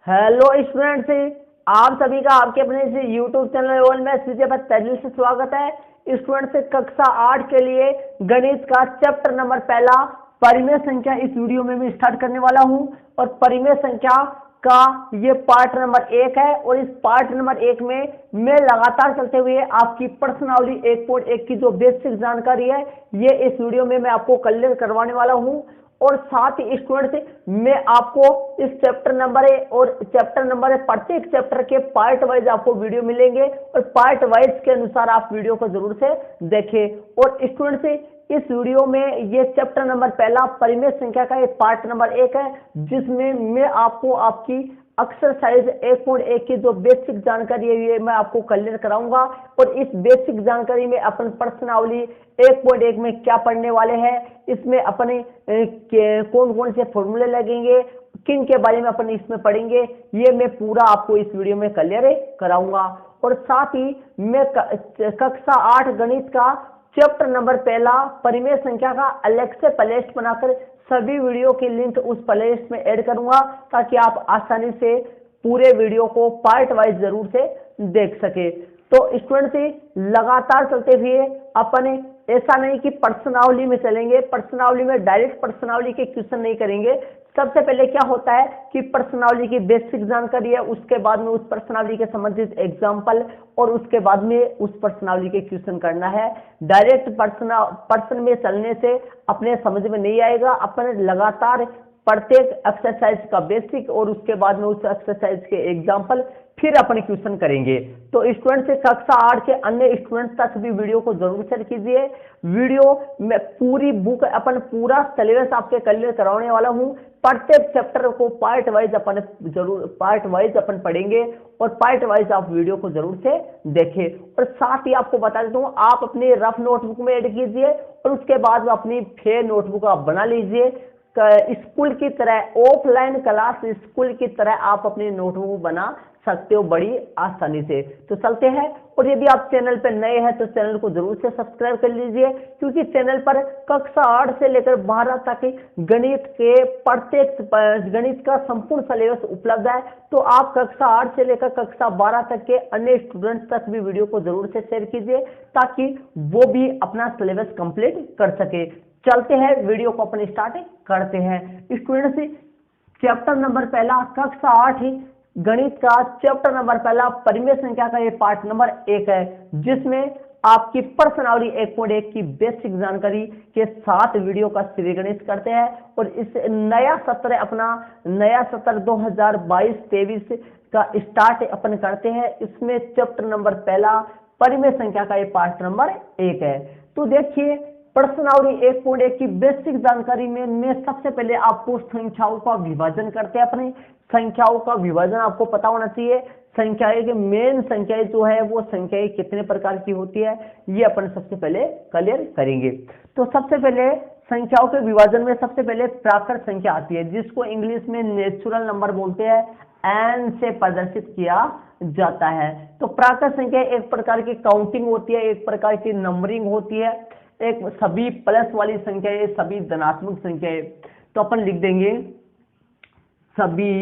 Hello students, आप सभी का आपके अपने से यूट्यूब चैनल ओल में तहलील से स्वागत है। स्टूडेंट्स, कक्षा 8 के लिए गणित का चैप्टर नंबर पहला परिमेय संख्या इस वीडियो में मैं स्टार्ट करने वाला हूं। और परिमेय संख्या का ये पार्ट नंबर 1 है और इस पार्ट नंबर 1 में मैं लगातार चलते हुए आपकी प्रश्नावली 1.1 की जो बेसिक जानकारी है ये इस वीडियो में मैं आपको क्लियर करवाने वाला हूं। और साथ ही स्टूडेंट्स, मैं आपको इस चैप्टर नंबर प्रत्येक चैप्टर के पार्ट वाइज आपको वीडियो मिलेंगे और पार्ट वाइज के अनुसार आप वीडियो को जरूर से देखें। और स्टूडेंट्स, इस वीडियो में ये चैप्टर नंबर पहला परिमेय संख्या का एक पार्ट नंबर 1 है जिसमें मैं आपको आपकी एक्सरसाइज 1.1 की जो बेसिक जानकारी है ये मैं आपको क्लियर कराऊंगा। और इस बेसिक जानकारी में अपन प्रश्नावली 1.1 में क्या पढ़ने वाले हैं, इसमें अपने कौन कौन से फॉर्मूले लगेंगे, किन के बारे में अपन इसमें पढ़ेंगे, ये मैं पूरा आपको इस वीडियो में क्लियर कराऊंगा। और साथ ही मैं कक्षा 8 गणित का चैप्टर नंबर पहला परिमेय संख्या का अलग से प्लेलिस्ट बनाकर सभी वीडियो की लिंक उस प्लेलिस्ट में ऐड करूंगा ताकि आप आसानी से पूरे वीडियो को पार्ट वाइज जरूर से देख सके। तो स्टूडेंट्स, लगातार चलते हुए अपन ऐसा नहीं कि प्रश्नावली में चलेंगे, प्रश्नावली में डायरेक्ट प्रश्नावली के क्वेश्चन नहीं करेंगे। सबसे पहले क्या होता है कि प्रश्नावली की बेसिक जानकारी है, उसके बाद में उस प्रश्नावली के संबंधित एग्जाम्पल और उसके बाद में उस प्रश्नावली के क्वेश्चन करना है। डायरेक्ट प्रश्न में चलने से अपने समझ में नहीं आएगा। अपन लगातार प्रत्येक एक्सरसाइज का बेसिक और उसके बाद में उस एक्सरसाइज के एग्जाम्पल फिर अपन क्वेश्चन करेंगे। तो स्टूडेंट से कक्षा 8 के अन्य स्टूडेंट्स तक भी वीडियो को जरूर शेयर कीजिए। वीडियो में पूरी बुक अपन पूरा सिलेबस आपके क्लियर करवाने वाला हूं। प्रत्येक चैप्टर को पार्ट वाइज अपन पढ़ेंगे और पार्ट वाइज आप वीडियो को जरूर से देखें। और साथ ही आपको बता देता हूं, आप अपनी रफ नोटबुक में ऐड कीजिए और उसके बाद अपनी फेयर नोटबुक आप बना लीजिए। स्कूल की तरह ऑफलाइन क्लास स्कूल की तरह आप अपनी नोटबुक बना सकते हो बड़ी आसानी से। तो चलते हैं। और यदि आप चैनल पर नए हैं तो चैनल को जरूर से सब्सक्राइब कर लीजिए क्योंकि चैनल पर कक्षा 8 से लेकर 12 तक गणित के प्रत्येक गणित का संपूर्ण सिलेबस उपलब्ध है। तो आप कक्षा 8 से लेकर कक्षा 12 तक के अन्य स्टूडेंट्स तक भी वीडियो को जरूर से शेयर कीजिए ताकि वो भी अपना सिलेबस कंप्लीट कर सके। चलते हैं, वीडियो को अपन स्टार्ट करते हैं। स्टूडेंट्स, चैप्टर नंबर पहला कक्षा 8 गणित का चैप्टर नंबर पहला परिमेय संख्या का ये पार्ट नंबर 1 है जिसमें आपकी प्रश्नावली 1.1 की बेसिक जानकारी के साथ वीडियो का श्रेणीगणित करते हैं। और इस नया सत्र 2022-23 का स्टार्ट अपन करते हैं। इसमें चैप्टर नंबर पहला परिमेय संख्या का ये पार्ट नंबर 1 है। तो देखिए, प्रश्नावली 1.1 की बेसिक जानकारी में मैं सबसे पहले आपको संख्याओं का विभाजन करते हैं। अपनी संख्याओं का विभाजन आपको पता होना चाहिए। संख्याएं के मेन संख्याएं जो है वो संख्याएं कितने प्रकार की होती है ये अपन सबसे पहले क्लियर करेंगे। तो सबसे पहले संख्याओं के विभाजन में सबसे पहले प्राकृत संख्या आती है जिसको इंग्लिश में नेचुरल नंबर बोलते हैं, एन से प्रदर्शित किया जाता है। तो प्राकृत संख्या एक प्रकार की काउंटिंग होती है, एक प्रकार की नंबरिंग होती है, एक सभी प्लस वाली संख्या है, सभी धनात्मक संख्या है। तो अपन लिख देंगे सभी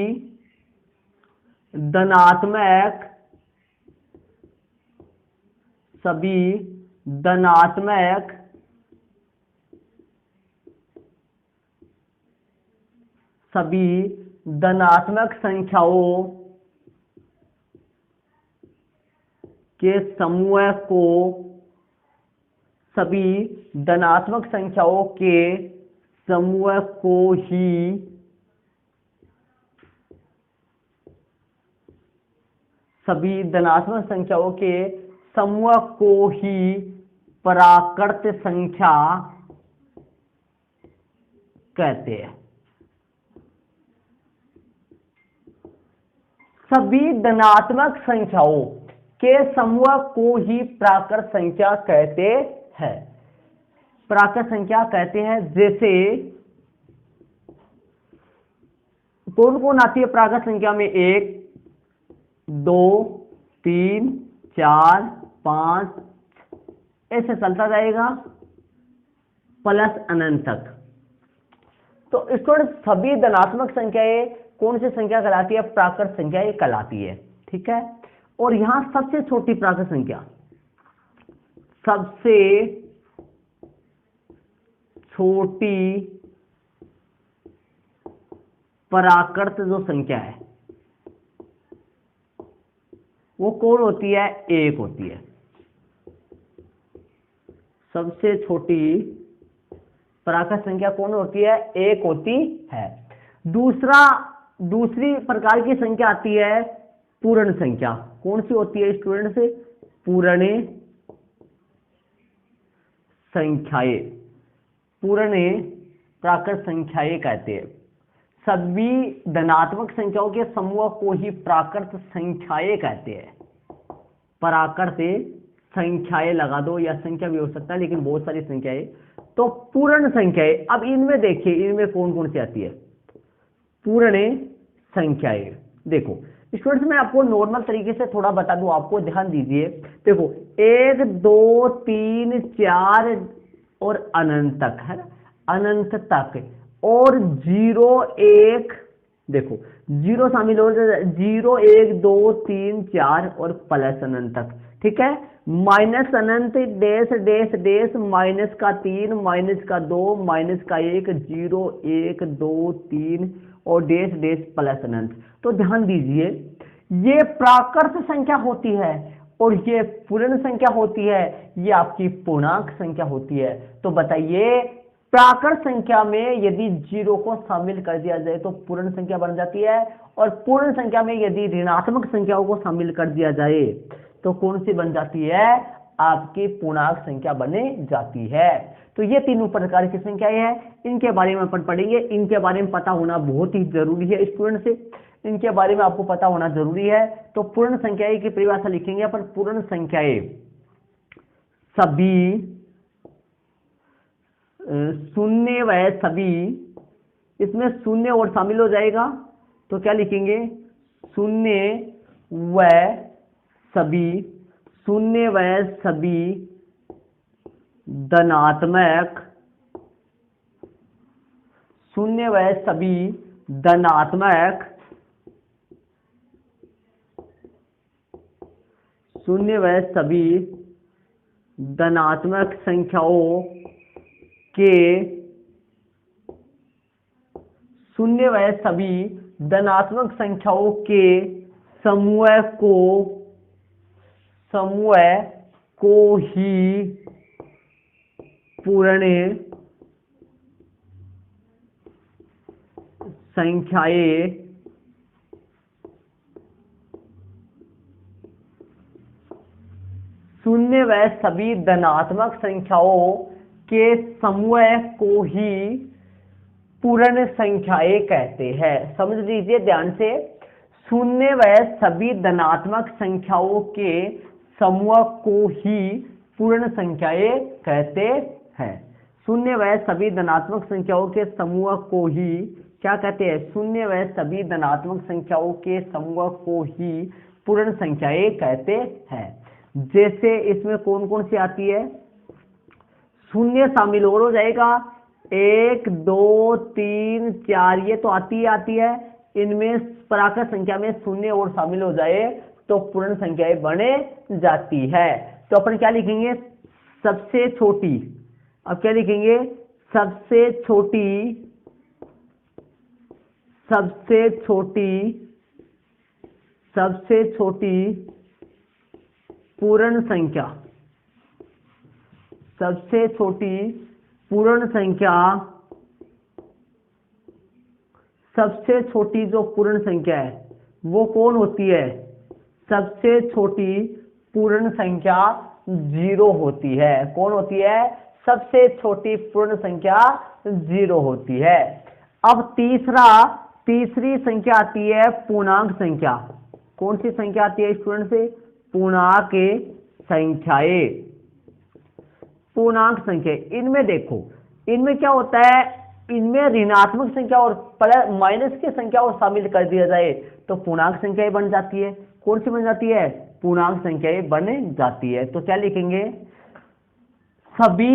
धनात्मक संख्याओं के समूह को ही प्राकृत संख्या कहते हैं। सभी धनात्मक संख्याओं के समूह को ही प्राकृत संख्या कहते हैं। प्राकृत संख्या कहते हैं जैसे कौन कौन आती है प्राकृत संख्या में? 1, 2, 3, 4, 5 ऐसे चलता जाएगा प्लस अनंत तक। तो स्टूडेंट, सभी धनात्मक संख्याएं कौन सी संख्या कहलाती है? प्राकृत संख्या ये कहलाती है। ठीक है, और यहां सबसे छोटी प्राकृत संख्या, सबसे छोटी प्राकृत जो संख्या है वो कौन होती है? 1 होती है। सबसे छोटी प्राकृत संख्या कौन होती है? 1 होती है। दूसरी प्रकार की संख्या आती है पूर्ण संख्या। कौन सी होती है स्टूडेंट से? पूर्ण संख्याएं, पूर्ण प्राकृत संख्याएं कहते हैं। सभी धनात्मक संख्याओं के समूह को ही प्राकृत संख्याएं कहते हैं। प्राकृत संख्याएं लगा दो, या संख्या भी हो सकता है लेकिन बहुत सारी संख्याएं, तो पूर्ण संख्याएं। अब इनमें देखिए, इनमें कौन कौन सी आती है पूर्ण संख्याएं? देखो स्टूडेंट्स, मैं आपको नॉर्मल तरीके से थोड़ा बता दूं, आपको ध्यान दीजिए। देखो 1 2 3 4 और अनंत तक है, अनंत तक, और 0 1, देखो 0 शामिल हो जाए, 0 1 2 3 4 और प्लस अनंत तक। ठीक है, माइनस अनंत, डेश डेश डेश, माइनस का 3, माइनस का 2, माइनस का 1, 0 1 2 3 और डेश डेश प्लस अनंत। तो ध्यान दीजिए, ये प्राकृत संख्या होती है और ये पूर्ण संख्या होती है, ये आपकी पूर्णांक संख्या होती है। तो बताइए, प्राकृत संख्या में यदि 0 को शामिल कर दिया जाए तो पूर्ण संख्या बन जाती है, और पूर्ण संख्या में यदि ऋणात्मक संख्याओं को शामिल कर दिया जाए तो कौन सी बन जाती है? आपकी पूर्णांक संख्या बने जाती है। तो ये तीनों प्रकार की संख्याएं हैं, इनके बारे में अपन पढ़ेंगे। इनके बारे में पता होना बहुत ही जरूरी है स्टूडेंट से, इनके बारे में आपको पता होना जरूरी है। तो पूर्ण संख्याएं की परिभाषा लिखेंगे अपन। पूर्ण संख्याएं सभी शून्य व सभी, इसमें शून्य और शामिल हो जाएगा तो क्या लिखेंगे? शून्य व सभी, शून्य व सभी धनात्मक, शून्य व सभी धनात्मक, शून्य व सभी धनात्मक संख्याओं के, शून्य व सभी धनात्मक संख्याओं के समूह को ही पूर्ण संख्याएं शून्य व सभी धनात्मक संख्याओं के समूह को ही पूर्ण संख्याएं कहते हैं। समझ लीजिए ध्यान से, शून्य व सभी धनात्मक संख्याओं के समूह को ही पूर्ण संख्याएं कहते हैं। शून्य व सभी धनात्मक संख्याओं के समूह को ही क्या कहते हैं? शून्य व सभी धनात्मक संख्याओं के समूह को ही पूर्ण संख्याएं कहते हैं। जैसे इसमें कौन कौन सी आती है? शून्य शामिल और हो जाएगा, 1 2 3 4, ये तो आती है। इनमें प्राकृत संख्या में शून्य और शामिल हो जाए तो पूर्ण संख्याएं बने जाती है। तो अपन क्या लिखेंगे? सबसे छोटी, अब क्या लिखेंगे? सबसे छोटी, सबसे छोटी, सबसे छोटी पूर्ण संख्या, सबसे छोटी पूर्ण संख्या, सबसे छोटी जो पूर्ण संख्या है वो कौन होती है? सबसे छोटी पूर्ण संख्या 0 होती है। कौन होती है? सबसे छोटी पूर्ण संख्या 0 होती है। अब तीसरी संख्या आती है पूर्णांक संख्या। कौन सी संख्या आती है स्टूडेंट से? पूर्णांक संख्याएं, पूर्णांक संख्या। इनमें देखो, इनमें क्या होता है? इनमें ऋणात्मक संख्या और प्लस माइनस की संख्या और शामिल कर दिया जाए तो पूर्णांक संख्याएं बन जाती है। कौन सी बन जाती है? पूर्णांक संख्याएं बन जाती है। तो क्या लिखेंगे? सभी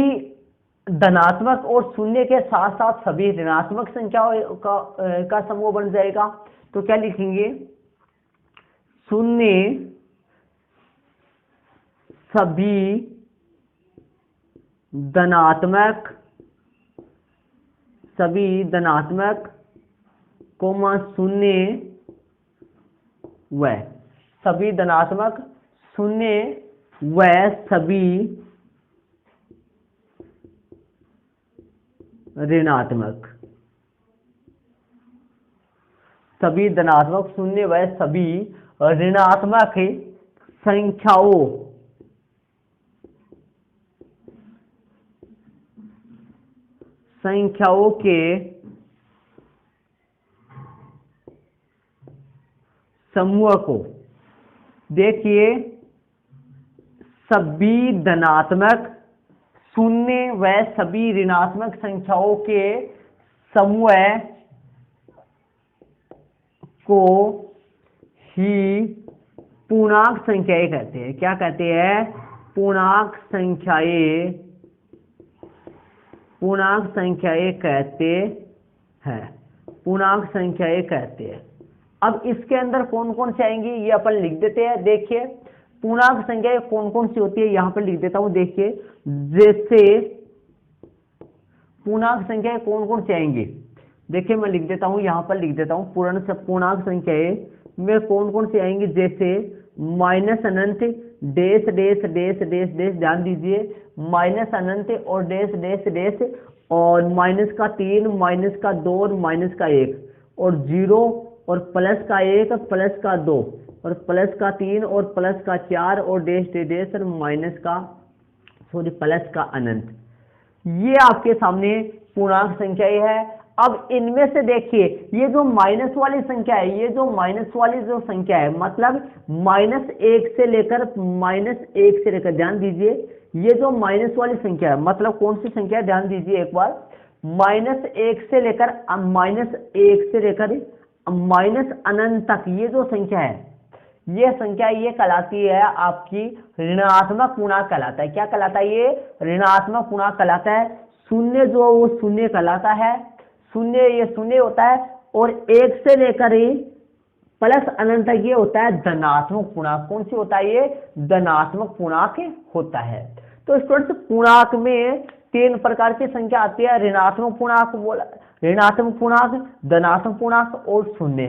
धनात्मक और शून्य के साथ साथ सभी ऋणात्मक संख्याओं का समूह बन जाएगा। तो क्या लिखेंगे, शून्य सभी धनात्मक कोमा शून्य व सभी धनात्मक शून्य व सभी ऋणात्मक शून्य व सभी ऋणात्मक संख्याओं के समूह को, देखिए सभी धनात्मक शून्य व सभी ऋणात्मक संख्याओं के समूह को ही पूर्णांक संख्याएं कहते हैं। क्या कहते हैं, पूर्णांक संख्याएं कहते हैं, पूर्णांक संख्याएं कहते हैं। अब इसके अंदर कौन कौन से आएंगी ये अपन लिख देते हैं। देखिए पूर्णांक संख्याएं कौन कौन सी होती है यहां पर लिख देता हूं। देखिए जैसे पूर्णांक संख्याएं कौन कौन सी आएंगी, देखिए मैं लिख देता हूं, यहां पर लिख देता हूं। पूर्णांक संख्याएं में कौन कौन सी आएंगी, जैसे माइनस अनंत dash dash dash dash dash, ध्यान दीजिए माइनस अनंत और डेश डेश डेश, और माइनस का 3, माइनस का 2 और माइनस का 1, और 0 और प्लस का 1, प्लस का 2 और प्लस का 3 और प्लस का 4 और डेश डेश और माइनस का प्लस का अनंत। ये आपके सामने पूर्णांक संख्याएं है। अब इनमें से देखिए ये जो माइनस वाली संख्या है, ये जो माइनस वाली जो संख्या है, मतलब -1 से लेकर -1 से लेकर, ध्यान दीजिए ये जो माइनस वाली संख्या है, मतलब कौन सी संख्या है, ध्यान दीजिए एक बार, -1 से लेकर माइनस अनंत तक ये जो संख्या है, ये संख्या ये कहलाती है आपकी ऋणात्मक पूर्णांक कहलाता है। क्या कहलाता है, ये ऋणात्मक पूर्णांक कहलाता है। शून्य जो वो शून्य कहलाता है, शून्य ये शून्य होता है, और 1 से लेकर ही प्लस अनंत तक ये होता है धनात्मक पूर्णांक। कौन सी होता है, ये धनात्मक पूर्णांक होता है। तो स्टूडेंट्स पूर्णांक में 3 प्रकार की संख्या आती है, ऋणात्मक पूर्णांक, धनात्मक पूर्णांक और शून्य।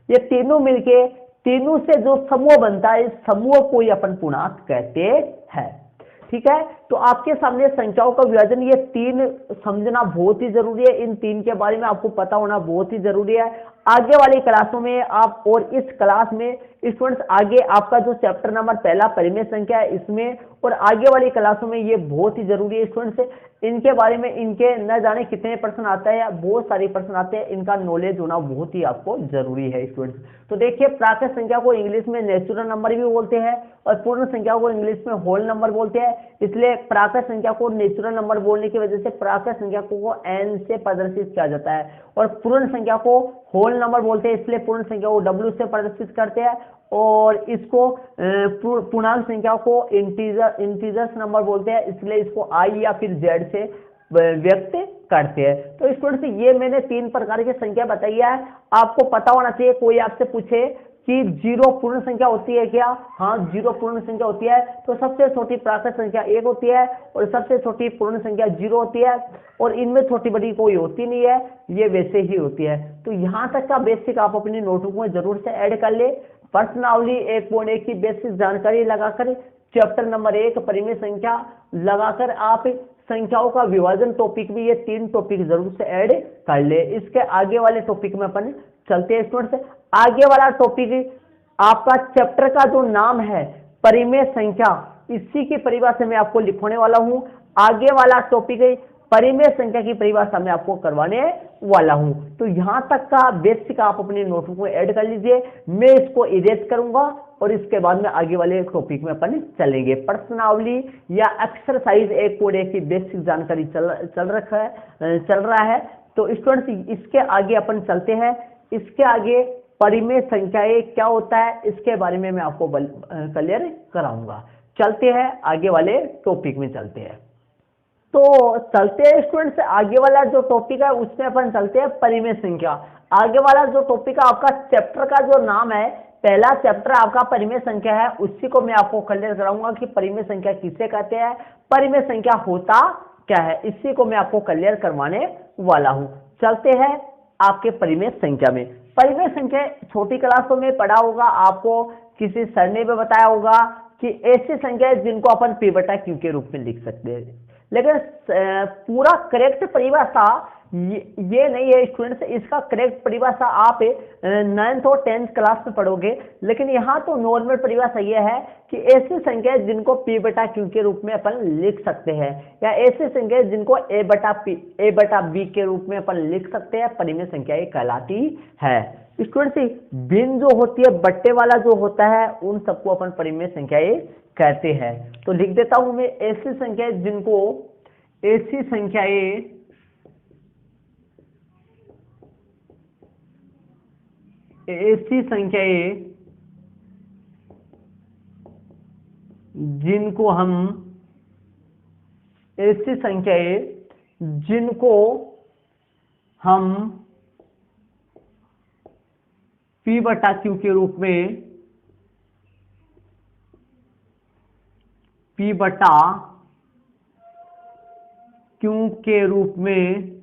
ये तीनों मिलके, तीनों से जो समूह बनता है, इस समूह को ही अपन पूर्णांक कहते हैं। ठीक है, तो आपके सामने संख्याओं का विभाजन, ये 3 समझना बहुत ही जरूरी है। इन 3 के बारे में आपको पता होना बहुत ही जरूरी है। आगे वाली क्लासों में आप, और इस क्लास में स्टूडेंट्स आगे आपका जो चैप्टर नंबर पहला परिमेय संख्या है, इसमें और आगे वाली क्लासों में ये बहुत ही जरूरी है स्टूडेंट्स। इनके बारे में, इनके न जाने कितने प्रश्न आता है, बहुत सारे प्रश्न आते हैं, इनका नॉलेज होना बहुत ही आपको जरूरी है स्टूडेंट्स। तो देखिए प्राकृत संख्या को इंग्लिश में नेचुरल नंबर भी बोलते हैं, और पूर्ण संख्या को इंग्लिश में होल नंबर बोलते हैं। इसलिए प्राकृत संख्या को नेचुरल नंबर बोलने की वजह से प्राकृत संख्या को n से प्रदर्शित किया जाता है, और पूर्ण संख्या को होल नंबर बोलते हैं, इसलिए पूर्ण संख्या को w से प्रदर्शित करते हैं, और इसको पूर्णांक संख्या को इंटीजर्स नंबर बोलते हैं, इसलिए इसको i या फिर z से व्यक्त करते हैं। तो स्टूडेंट्स ये मैंने 3 प्रकार की संख्या बताई है, आपको पता होना चाहिए। कोई आपसे पूछे कि 0 पूर्ण संख्या होती है क्या, हाँ 0 पूर्ण संख्या होती है। तो सबसे छोटी प्राकृत संख्या 1 होती है, और सबसे छोटी पूर्ण संख्या 0 होती है, और इनमें छोटी बड़ी कोई होती नहीं है, ये वैसे ही होती है। तो यहाँ तक का बेसिक आप अपनी नोटबुक में जरूर से ऐड कर ले। प्रश्नावली 1.1 की बेसिक जानकारी लगाकर, चैप्टर नंबर 1 परिमेय संख्या लगाकर, आप संख्याओं का विभाजन टॉपिक भी, ये 3 टॉपिक जरूर से ऐड कर ले। इसके आगे वाले टॉपिक में अपन चलते हैं स्टूडेंट्स। आगे वाला टॉपिक आपका चैप्टर का जो नाम है परिमेय संख्या, इसी की परिभाषा में आपको लिखवाने वाला हूं। आगे वाला टॉपिक परिमेय संख्या की परिभाषा में आपको करवाने वाला हूं। तो यहां तक का बेसिक आप अपने नोटबुक में ऐड कर लीजिए। मैं इसको इरेज करूंगा, और इसके बाद में आगे वाले टॉपिक में अपन चलेंगे। प्रश्नावली या एक्सरसाइज 1.1 की बेसिक जानकारी चल रहा है। तो स्टूडेंट्स इसके आगे अपन चलते हैं। इसके आगे परिमेय संख्याएं क्या होता है, इसके बारे में मैं आपको क्लियर कराऊंगा। चलते हैं आगे वाले टॉपिक में चलते हैं। तो चलते हैं स्टूडेंट्स, आगे वाला जो टॉपिक है उसमें अपन चलते हैं परिमेय संख्या। आगे वाला जो टॉपिक है आपका चैप्टर का जो नाम है, पहला चैप्टर आपका परिमेय संख्या है, उसी को मैं आपको क्लियर कराऊंगा कि परिमेय संख्या किसे कहते हैं, परिमेय संख्या होता क्या है, इसी को मैं आपको क्लियर करवाने वाला हूं। चलते हैं आपके परिमेय संख्या में। परिमेय संख्या छोटी क्लासों में पढ़ा होगा, आपको किसी सर ने भी बताया होगा कि ऐसी संख्या है जिनको अपन p बटा q के रूप में लिख सकते हैं, लेकिन पूरा करेक्ट परिभाषा ये नहीं है स्टूडेंट्स, इसका करेक्ट परिभाषा आप 9th और 10th क्लास में पढ़ोगे, लेकिन यहाँ तो नॉर्मल परिभाषा ये है कि ऐसी संख्या जिनको p बटा q के रूप में अपन लिख सकते हैं, या ऐसी संख्या जिनको a बटा b के रूप में अपन लिख सकते हैं, परिमेय संख्या ये कहलाती है। स्टूडेंट्स भिन्न जो होती है, बट्टे वाला जो होता है, उन सबको अपन परिमेय संख्या ये कहते हैं। तो लिख देता हूं मैं, ऐसी संख्या जिनको ऐसी संख्याएं जिनको हम p बटा q के रूप में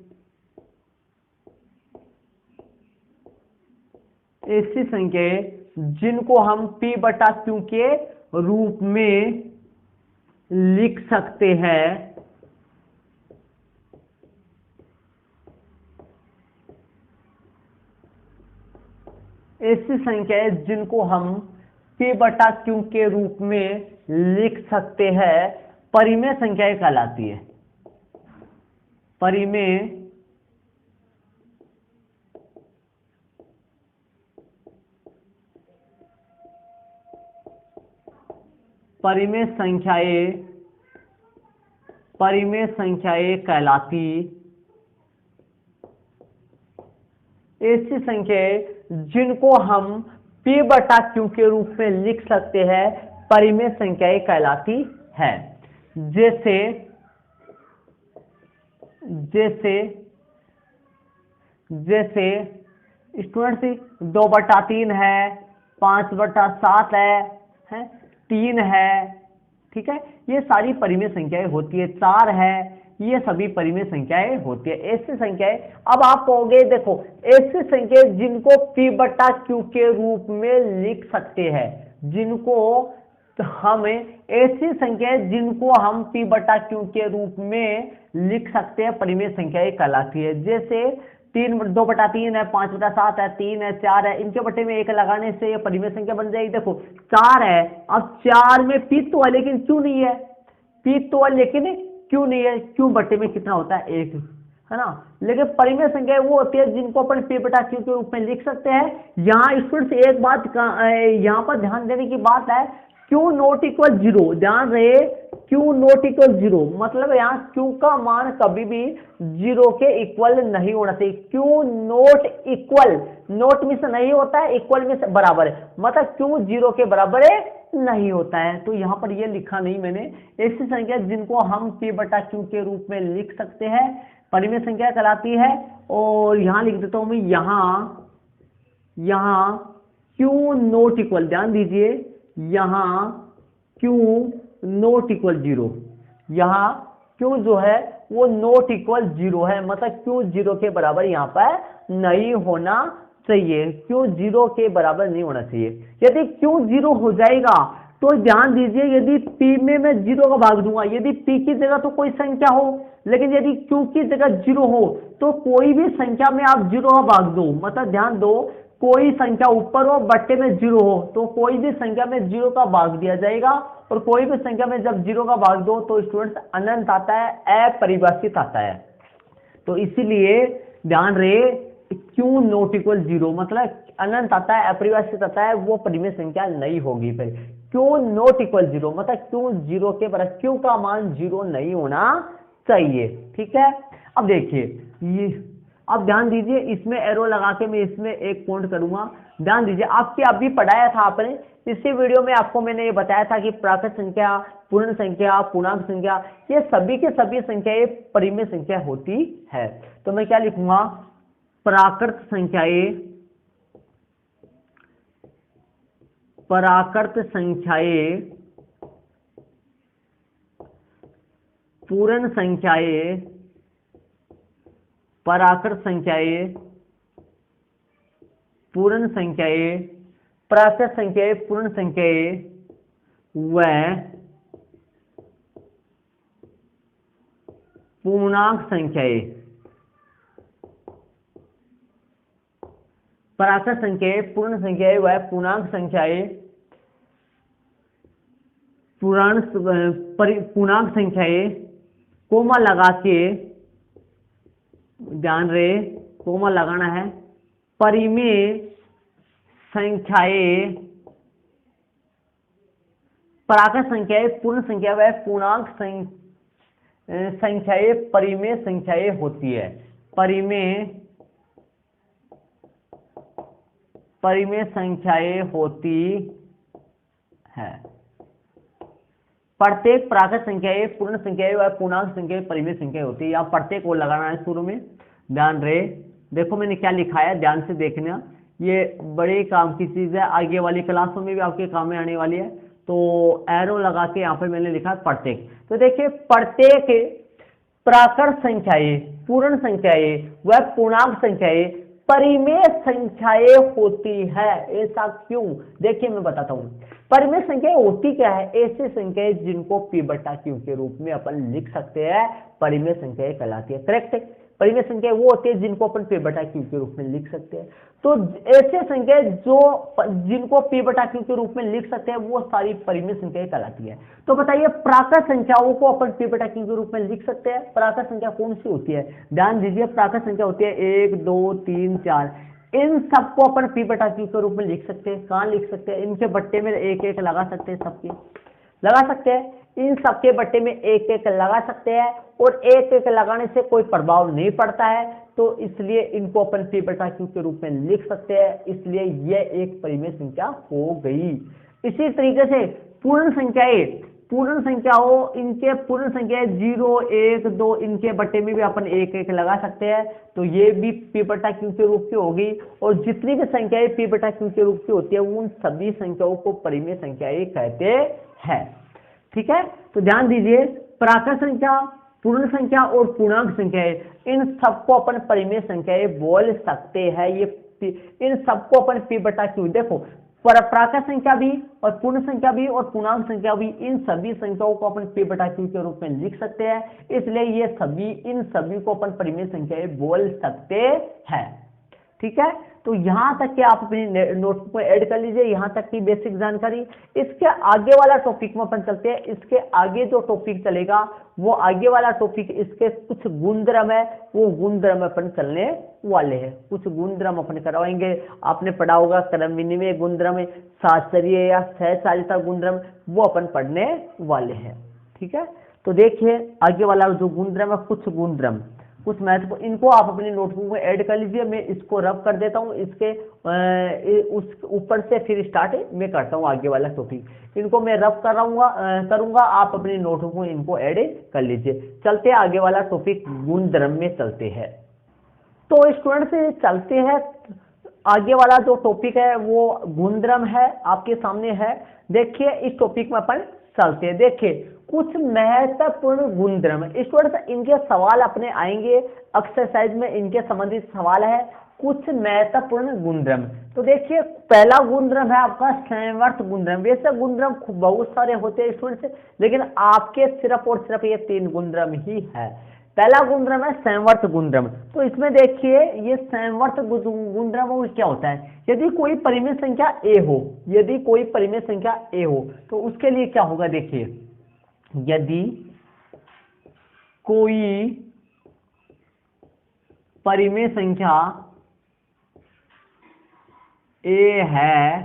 ऐसी संख्याएं जिनको हम p बटा q के रूप में लिख सकते हैं, ऐसी संख्याएं जिनको हम p बटा q के रूप में लिख सकते हैं, परिमेय संख्याएं कहलाती है। परिमेय संख्याएं कहलाती ऐसी संख्याएं जिनको हम p बटा q के रूप में लिख सकते हैं, परिमेय संख्याएं कहलाती है। जैसे स्टूडेंट्स 2/3 है, 5/7 है, 3 है, ठीक है, ये सारी परिमेय संख्याएं होती है, 4 है, ये सभी परिमेय संख्याएं होती है। ऐसी संख्याएं, अब आप कहोगे देखो, ऐसी संख्याएं जिनको p बटा q के रूप में लिख सकते हैं, ऐसी संख्याएं जिनको हम p बटा q के रूप में लिख सकते हैं, परिमेय संख्याएं कहलाती है। जैसे 2/3 है, 5/7 है, 3 है, 4 है, इनके बट्टे में 1 लगाने से ये परिमेय संख्या बन जाएगी। देखो 4 है, अब 4 में p तो है लेकिन q नहीं है, p तो है लेकिन q नहीं है, q बट्टे में कितना होता है, 1, है ना। लेकिन परिमेय संख्या वो होती है जिनको अपन p बटा q के रूप में लिख सकते हैं। यहाँ स्टूडेंट्स एक बात यहाँ पर ध्यान देने की बात है, q नॉट इक्वल 0, ध्यान रहे, q नॉट इक्वल 0 मतलब यहाँ q का मान कभी भी 0 के इक्वल नहीं होना चाहिए। q नॉट इक्वल, नॉट में से नहीं होता है, इक्वल में से बराबर है, मतलब q 0 के बराबर है नहीं होता है। तो यहाँ पर ये लिखा नहीं मैंने, ऐसी संख्या जिनको हम p बटा q के रूप में लिख सकते हैं, परिमेय संख्या कहलाती है। और यहाँ लिख देता हूं मैं, यहाँ q नॉट इक्वल, ध्यान दीजिए, यहाँ q नॉट इक्वल 0, यहाँ q जो है वो नॉट इक्वल 0 है, मतलब q 0 के बराबर यहाँ पर नहीं होना चाहिए, q 0 के बराबर नहीं होना चाहिए। यदि q 0 हो जाएगा तो ध्यान दीजिए, यदि p में मैं 0 का भाग दूंगा, यदि p की जगह तो कोई संख्या हो, लेकिन यदि q की जगह 0 हो तो कोई भी संख्या में आप 0 का भाग दो, मतलब ध्यान दो, कोई संख्या ऊपर हो बट्टे में 0 हो तो कोई भी संख्या में 0 का भाग दिया जाएगा, और कोई भी संख्या में जब 0 का भाग दो तो स्टूडेंट्स अनंत आता है, अपरिभाषित आता है। तो इसीलिए ध्यान रहे, q नॉट इक्वल 0 मतलब अनंत आता है, अपरिभाषित आता है, वो परिमेय संख्या नहीं होगी। फिर q नॉट इक्वल 0 मतलब q 0 के बराबर, q का मान 0 नहीं होना चाहिए, ठीक है। अब देखिए ये, अब ध्यान दीजिए, इसमें एरो लगा के मैं इसमें एक पॉइंट करूंगा। ध्यान दीजिए, आपके अभी पढ़ाया था आपने, इसी वीडियो में आपको मैंने ये बताया था कि प्राकृत संख्या, पूर्ण संख्या, पूर्णांक संख्या, ये सभी के सभी संख्याएं परिमेय संख्या होती है। तो मैं क्या लिखूंगा, प्राकृत संख्याएं, प्राकृत संख्याएं, पूर्ण संख्याएं, प्राकृत संख्याएं, पूर्ण संख्याएं, प्राकृत संख्याएं, पूर्ण संख्याएं व पूर्णांक संख्याएं, प्राकृत संख्याएं, पूर्ण संख्याएं व पूर्णांक संख्याएं, पूर्णांक संख्याएं, कोमा लगा के, ध्यान रहे कोमा लगाना है, परिमेय संख्याएं, प्राकृत संख्याएं, पूर्ण संख्या व पूर्णांक संख्याएं परिमेय संख्याएं होती है। परिमेय संख्याएं होती है। प्रत्येक प्राकृत संख्याएं, पूर्ण संख्याएं व पूर्णांक संख्याएं परिमेय संख्या होती है। यहाँ प्रत्येक को लगाना है शुरू में, ध्यान रहे। देखो मैंने क्या लिखा है, ध्यान से देखना, ये बड़े काम की चीज है, आगे वाली क्लासों में भी आपके काम में आने वाली है। तो एरो लगा के यहाँ पर मैंने लिखा प्रत्येक। तो देखिए, प्रत्येक प्राकृत संख्याएं, पूर्ण संख्याएं व पूर्णांक संख्याएं परिमेय संख्याएं होती है। ऐसा क्यों, देखिए मैं बताता हूं। परिमेय संख्या होती क्या है, ऐसी संख्याएं जिनको p बटा q के रूप में अपन लिख सकते हैं, परिमेय संख्याएं कहलाती है। करेक्ट है, परिमेय संख्या वो होती है जिनको अपन p बटा q के रूप में लिख सकते हैं। तो ऐसे संख्याएं जिनको p बटा q के रूप में लिख सकते हैं, वो सारी परिमेय संख्याएं कहलाती है। तो बताइए, प्राकृत संख्याओं को अपन p बटा q के रूप में लिख सकते हैं। प्राकृत संख्या कौन सी होती है, ध्यान दीजिए, प्राकृत संख्या होती है 1 2 3 4, इन सबको अपन p बटा q के रूप में लिख सकते हैं। कहाँ लिख सकते हैं, इनके बट्टे में एक एक लगा सकते हैं, सबके लगा सकते हैं, इन सबके बट्टे में एक एक लगा सकते हैं, और एक एक लगाने से कोई प्रभाव नहीं पड़ता है, तो इसलिए इनको अपन p बटा q के रूप में लिख सकते हैं। इसलिए यह एक परिमेय संख्या हो गई। इसी तरीके से पूर्ण संख्याएं, पूर्ण संख्याओं, इनके पूर्ण संख्याएं 0 1 2, इनके बट्टे में भी अपन एक एक लगा सकते हैं, तो ये भी p बटा q के रूप की होगी। और जितनी भी संख्याएं p बटा q के रूप की होती है, उन सभी संख्याओं को परिमेय संख्याएं कहते हैं। ठीक है, तो ध्यान दीजिए, प्राकृत संख्या, पूर्ण संख्या और पूर्णांक संख्याएं, इन सबको अपन परिमेय संख्याएं बोल सकते हैं। ये इन सबको अपन p बटा q, देखो प्राकृत संख्या भी और पूर्ण संख्या भी और पूर्णांक संख्या भी, इन सभी संख्याओं को अपन p बटा q के रूप में लिख सकते हैं। इसलिए ये सभी, इन सभी को अपन परिमेय संख्याएं बोल सकते हैं। ठीक है, तो यहां तक के आप अपनी नोटबुक में ऐड कर लीजिए, यहां तक की बेसिक जानकारी। इसके आगे वाला टॉपिक में अपन चलते हैं। इसके आगे जो टॉपिक चलेगा, वो आगे वाला टॉपिक, इसके कुछ गुणधर्म है, वो गुणधर्म अपन चलने वाले हैं। कुछ गुणधर्म अपन करवाएंगे। आपने पढ़ा होगा क्रम विनिमय गुणधर्म, शास्त्रीय या सहचालिता गुणधर्म, वो अपन पढ़ने वाले हैं। ठीक है, तो देखिए आगे वाला जो गुणधर्म है, कुछ गुणधर्म, कुछ महत्वपूर्ण, इनको आप अपनी नोटबुक में ऐड कर लीजिए। मैं इसको रब कर देता हूँ, इसके उस ऊपर से फिर स्टार्ट मैं करता हूँ आगे वाला टॉपिक। इनको मैं रब करूंगा, आप अपनी नोटबुक में इनको ऐड कर लीजिए। चलते हैं आगे वाला टॉपिक, गुणधर्म में चलते हैं। तो स्टूडेंट चलते हैं, आगे वाला जो टॉपिक है वो गुणधर्म है, आपके सामने है। देखिए इस टॉपिक में अपन चलते हैं। देखिए कुछ महत्वपूर्ण गुणधर्म, स्टूडेंट्स इनके सवाल अपने आएंगे एक्सरसाइज में, इनके संबंधित सवाल है। कुछ महत्वपूर्ण गुणधर्म, तो देखिए पहला गुणधर्म है आपका संवर्त गुणधर्म। वैसे गुणधर्म बहुत सारे होते हैं स्टूडेंट्स, लेकिन आपके सिर्फ और सिर्फ ये 3 गुणधर्म ही है। पहला गुणधर्म है संवर्त गुणधर्म। तो इसमें देखिए ये संवर्त गुणधर्म क्या होता है, यदि कोई परिमेय संख्या a हो, यदि कोई परिमेय संख्या a हो, तो उसके लिए क्या होगा, देखिए यदि कोई परिमेय संख्या a है,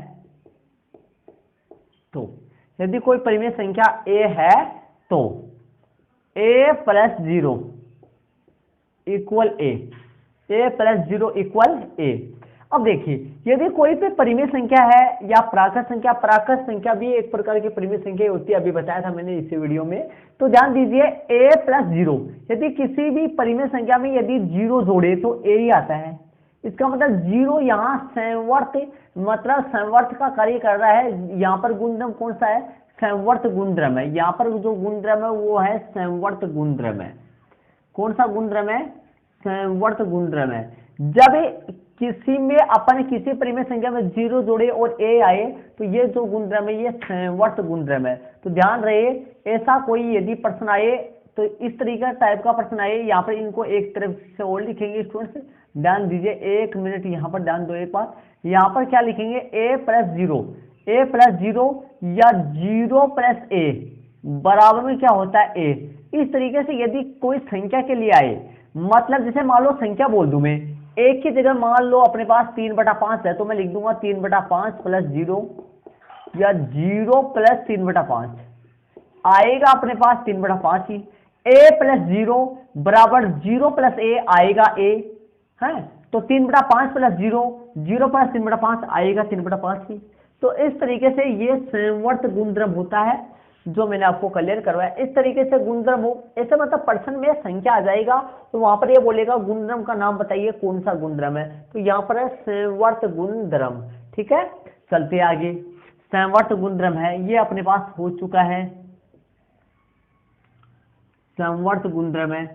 तो यदि कोई परिमेय संख्या a है तो a + 0 = a, a plus 0 equal a। अब देखिए, यदि कोई भी परिमेय संख्या है या प्राकृत संख्या भी एक प्रकार की परिमेय संख्या होती है, अभी बताया था मैंने इसी वीडियो में। तो ध्यान दीजिए a प्लस 0, यदि किसी भी परिमेय संख्या में यदि 0 जोड़े तो a ही आता है। इसका मतलब 0 यहाँ संवर्त, मतलब संवर्त का कार्य कर रहा है। यहाँ पर गुणधर्म कौन सा है? संवर्त गुणधर्म है। यहाँ पर जो गुणधर्म है वो है संवर्त गुणधर्म है। कौन सा गुणधर्म है? संवर्त गुणधर्म है। जब किसी में अपन किसी परिमेय संख्या में 0 जोड़े और a आए तो ये जो गुणधर्म है ये संवर्त गुणधर्म है। तो ध्यान रहे, ऐसा कोई यदि प्रश्न आए तो इस तरीका टाइप का प्रश्न आए, यहाँ पर इनको एक तरफ से और लिखेंगे स्टूडेंट्स। ध्यान दीजिए, 1 मिनट यहाँ पर ध्यान दो एक बार। यहाँ पर क्या लिखेंगे? a प्लस 0 या 0 प्लस a बराबर में क्या होता है? a। इस तरीके से यदि कोई संख्या के लिए आए, मतलब जैसे मान लो संख्या बोल दूं मैं, एक की जगह मान लो अपने पास 3/5 है तो मैं लिख दूंगा 3/5 प्लस 0 या 0 प्लस 3/5 आएगा अपने पास 3/5 ही। a प्लस 0 बराबर 0 प्लस a आएगा a है। तो 3/5 प्लस 0 प्लस 3/5 आएगा 3/5 ही। तो इस तरीके से ये संवर्त गुणधर्म होता है, जो मैंने आपको क्लियर करवाया। इस तरीके से गुणधर्म हो, ऐसे मतलब प्रश्न में संख्या आ जाएगा तो वहां पर ये बोलेगा गुणधर्म का नाम बताइए, कौन सा गुणधर्म है? तो यहाँ पर है संवर्त गुणधर्म। ठीक है, चलते आगे। संवर्त गुणधर्म है, ये अपने पास हो चुका है, संवर्त गुणधर्म है।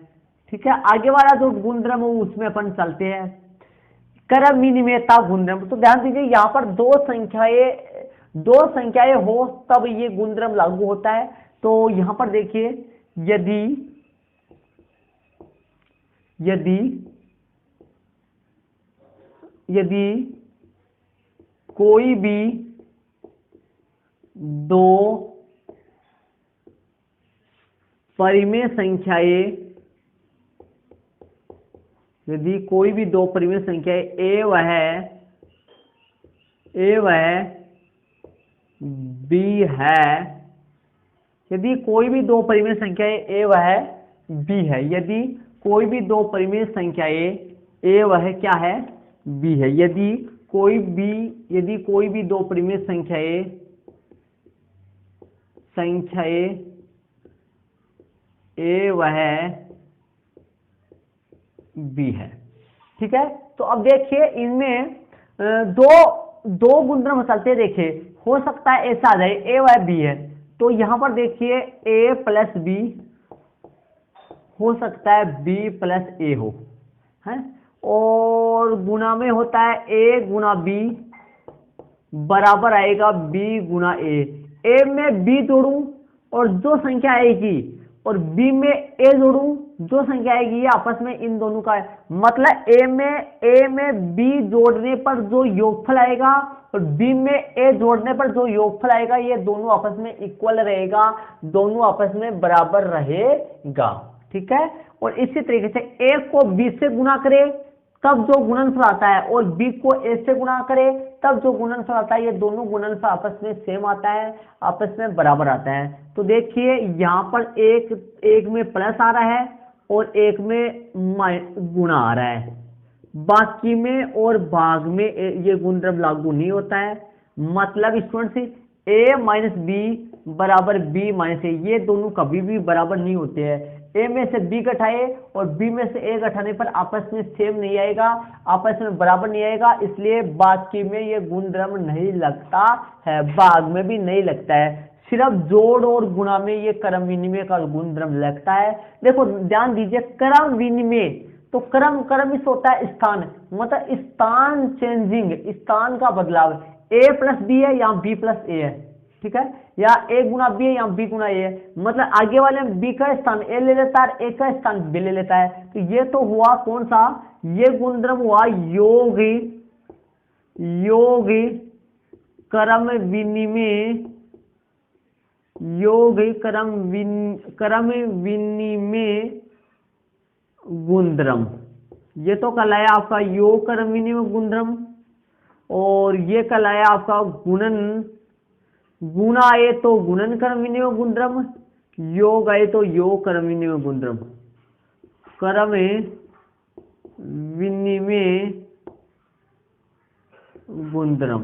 ठीक है, आगे वाला जो गुणधर्म हो उसमें अपन चलते हैं, क्रम विनिमेयता गुणधर्म। तो ध्यान दीजिए, यहाँ पर दो संख्याएं हो तब ये गुणधर्म लागू होता है। तो यहां पर देखिए, यदि कोई भी दो परिमेय संख्याएं, यदि कोई भी दो परिमेय संख्याएं a वह b है, यदि कोई भी दो परिमेय संख्याएं a वह b है, यदि कोई भी दो परिमेय संख्याएं a वह क्या है? b है। यदि कोई भी दो परिमेय संख्याएं a वह b है। ठीक है, तो अब देखिए इनमें दो गुणधर्म चलते, देखिए हो सकता है ऐसा आ जाए a वह b है, तो यहां पर देखिए a प्लस b हो सकता है b प्लस a हो, है। और गुणा में होता है a गुणा b बराबर आएगा b गुणा a। a में b जोड़ूं और जो संख्या आएगी और b में a जोड़ूं, जो संख्या आएगी ये आपस में इन दोनों का है, मतलब a में b जोड़ने पर जो योगफल आएगा और b में a जोड़ने पर जो योगफल आएगा ये दोनों आपस में इक्वल रहेगा, दोनों आपस में बराबर रहेगा। ठीक है, और इसी तरीके से a को b से गुणा करे तब जो गुणनफल आता है और b को a से गुणा करे तब जो गुणनफल आता है, ये दोनों गुणनफल आपस में सेम आता है, आपस में बराबर आता है। तो देखिए यहाँ पर एक में प्लस आ रहा है और एक में गुणा आ रहा है, बाकी में और भाग में ये गुणधर्म लागू नहीं होता है। मतलब स्टूडेंट्स a माइनस बी बराबर b माइनस a, ये दोनों कभी भी बराबर नहीं होते हैं। a में से b घटाए और b में से a घटाने पर आपस में सेम नहीं आएगा, आपस में बराबर नहीं आएगा, इसलिए बाकी में ये गुणधर्म नहीं लगता है, भाग में भी नहीं लगता है, सिर्फ जोड़ और गुणा में ये क्रम विनिमय का गुणधर्म लगता है। देखो ध्यान दीजिए, क्रम विनिमय तो क्रम इस होता है स्थान, मतलब स्थान चेंजिंग, स्थान का बदलाव। a प्लस बी है या b प्लस a है, ठीक है, या a गुना b है या b गुना a है, मतलब आगे वाले में b का स्थान a ले लेता है, a का स्थान b ले लेता है। तो ये तो हुआ कौन सा? ये गुणधर्म हुआ योगी क्रम विनिमय, क्रम विनिमय गुणधर्म। ये तो कहलाया आपका योग क्रम विनिमय गुणधर्म, और ये कहलाया आपका गुणा आए तो गुणन क्रम विनिमय गुणधर्म, योग आए तो योग क्रम विनिमय गुणधर्म। क्रम विनिमय गुणधर्म।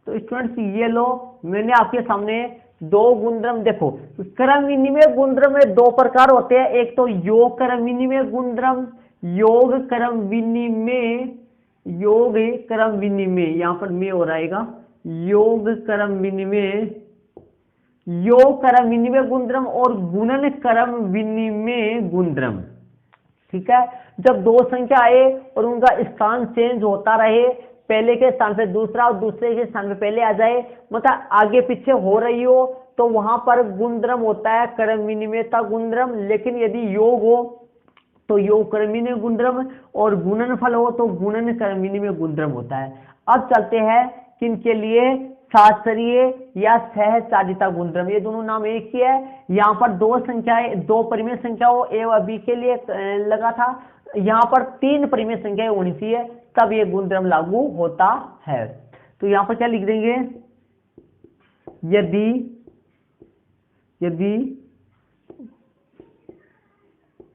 तो स्टूडेंट्स ये लो, मैंने आपके सामने दो गुणधर्म देखो। क्रम विनिमय गुणधर्म में दो प्रकार होते हैं, एक तो योग क्रम विनिमय गुणधर्म, योग क्रम विनिमय, योग क्रम विनिमय, यहां पर में हो रहेगा योग क्रम विनिमय, योग क्रम विनिमय गुणधर्म और गुणन क्रम विनिमय गुणधर्म। ठीक है, जब दो संख्या आए और उनका स्थान चेंज होता रहे, पहले के स्थान पे दूसरा और दूसरे के स्थान पे पहले आ जाए, मतलब आगे पीछे हो रही हो, तो वहां पर गुणधर्म होता है क्रम विनिमयता गुणधर्म। लेकिन यदि योग हो तो योग क्रम विनिमय गुणधर्म और गुणनफल हो तो गुणन क्रम विनिमय गुणधर्म होता है। अब चलते हैं किनके लिए, साहचर्य या सहचारिता गुणधर्म। ये दोनों नाम एक ही है। यहाँ पर दो संख्याएं, दो परिमेय संख्याओं ए और बी के लिए लगा था, यहाँ पर तीन परिमेय संख्याएं होनी चाहिए, तब ये गुणधर्म लागू होता है। तो यहाँ पर क्या लिख देंगे, यदि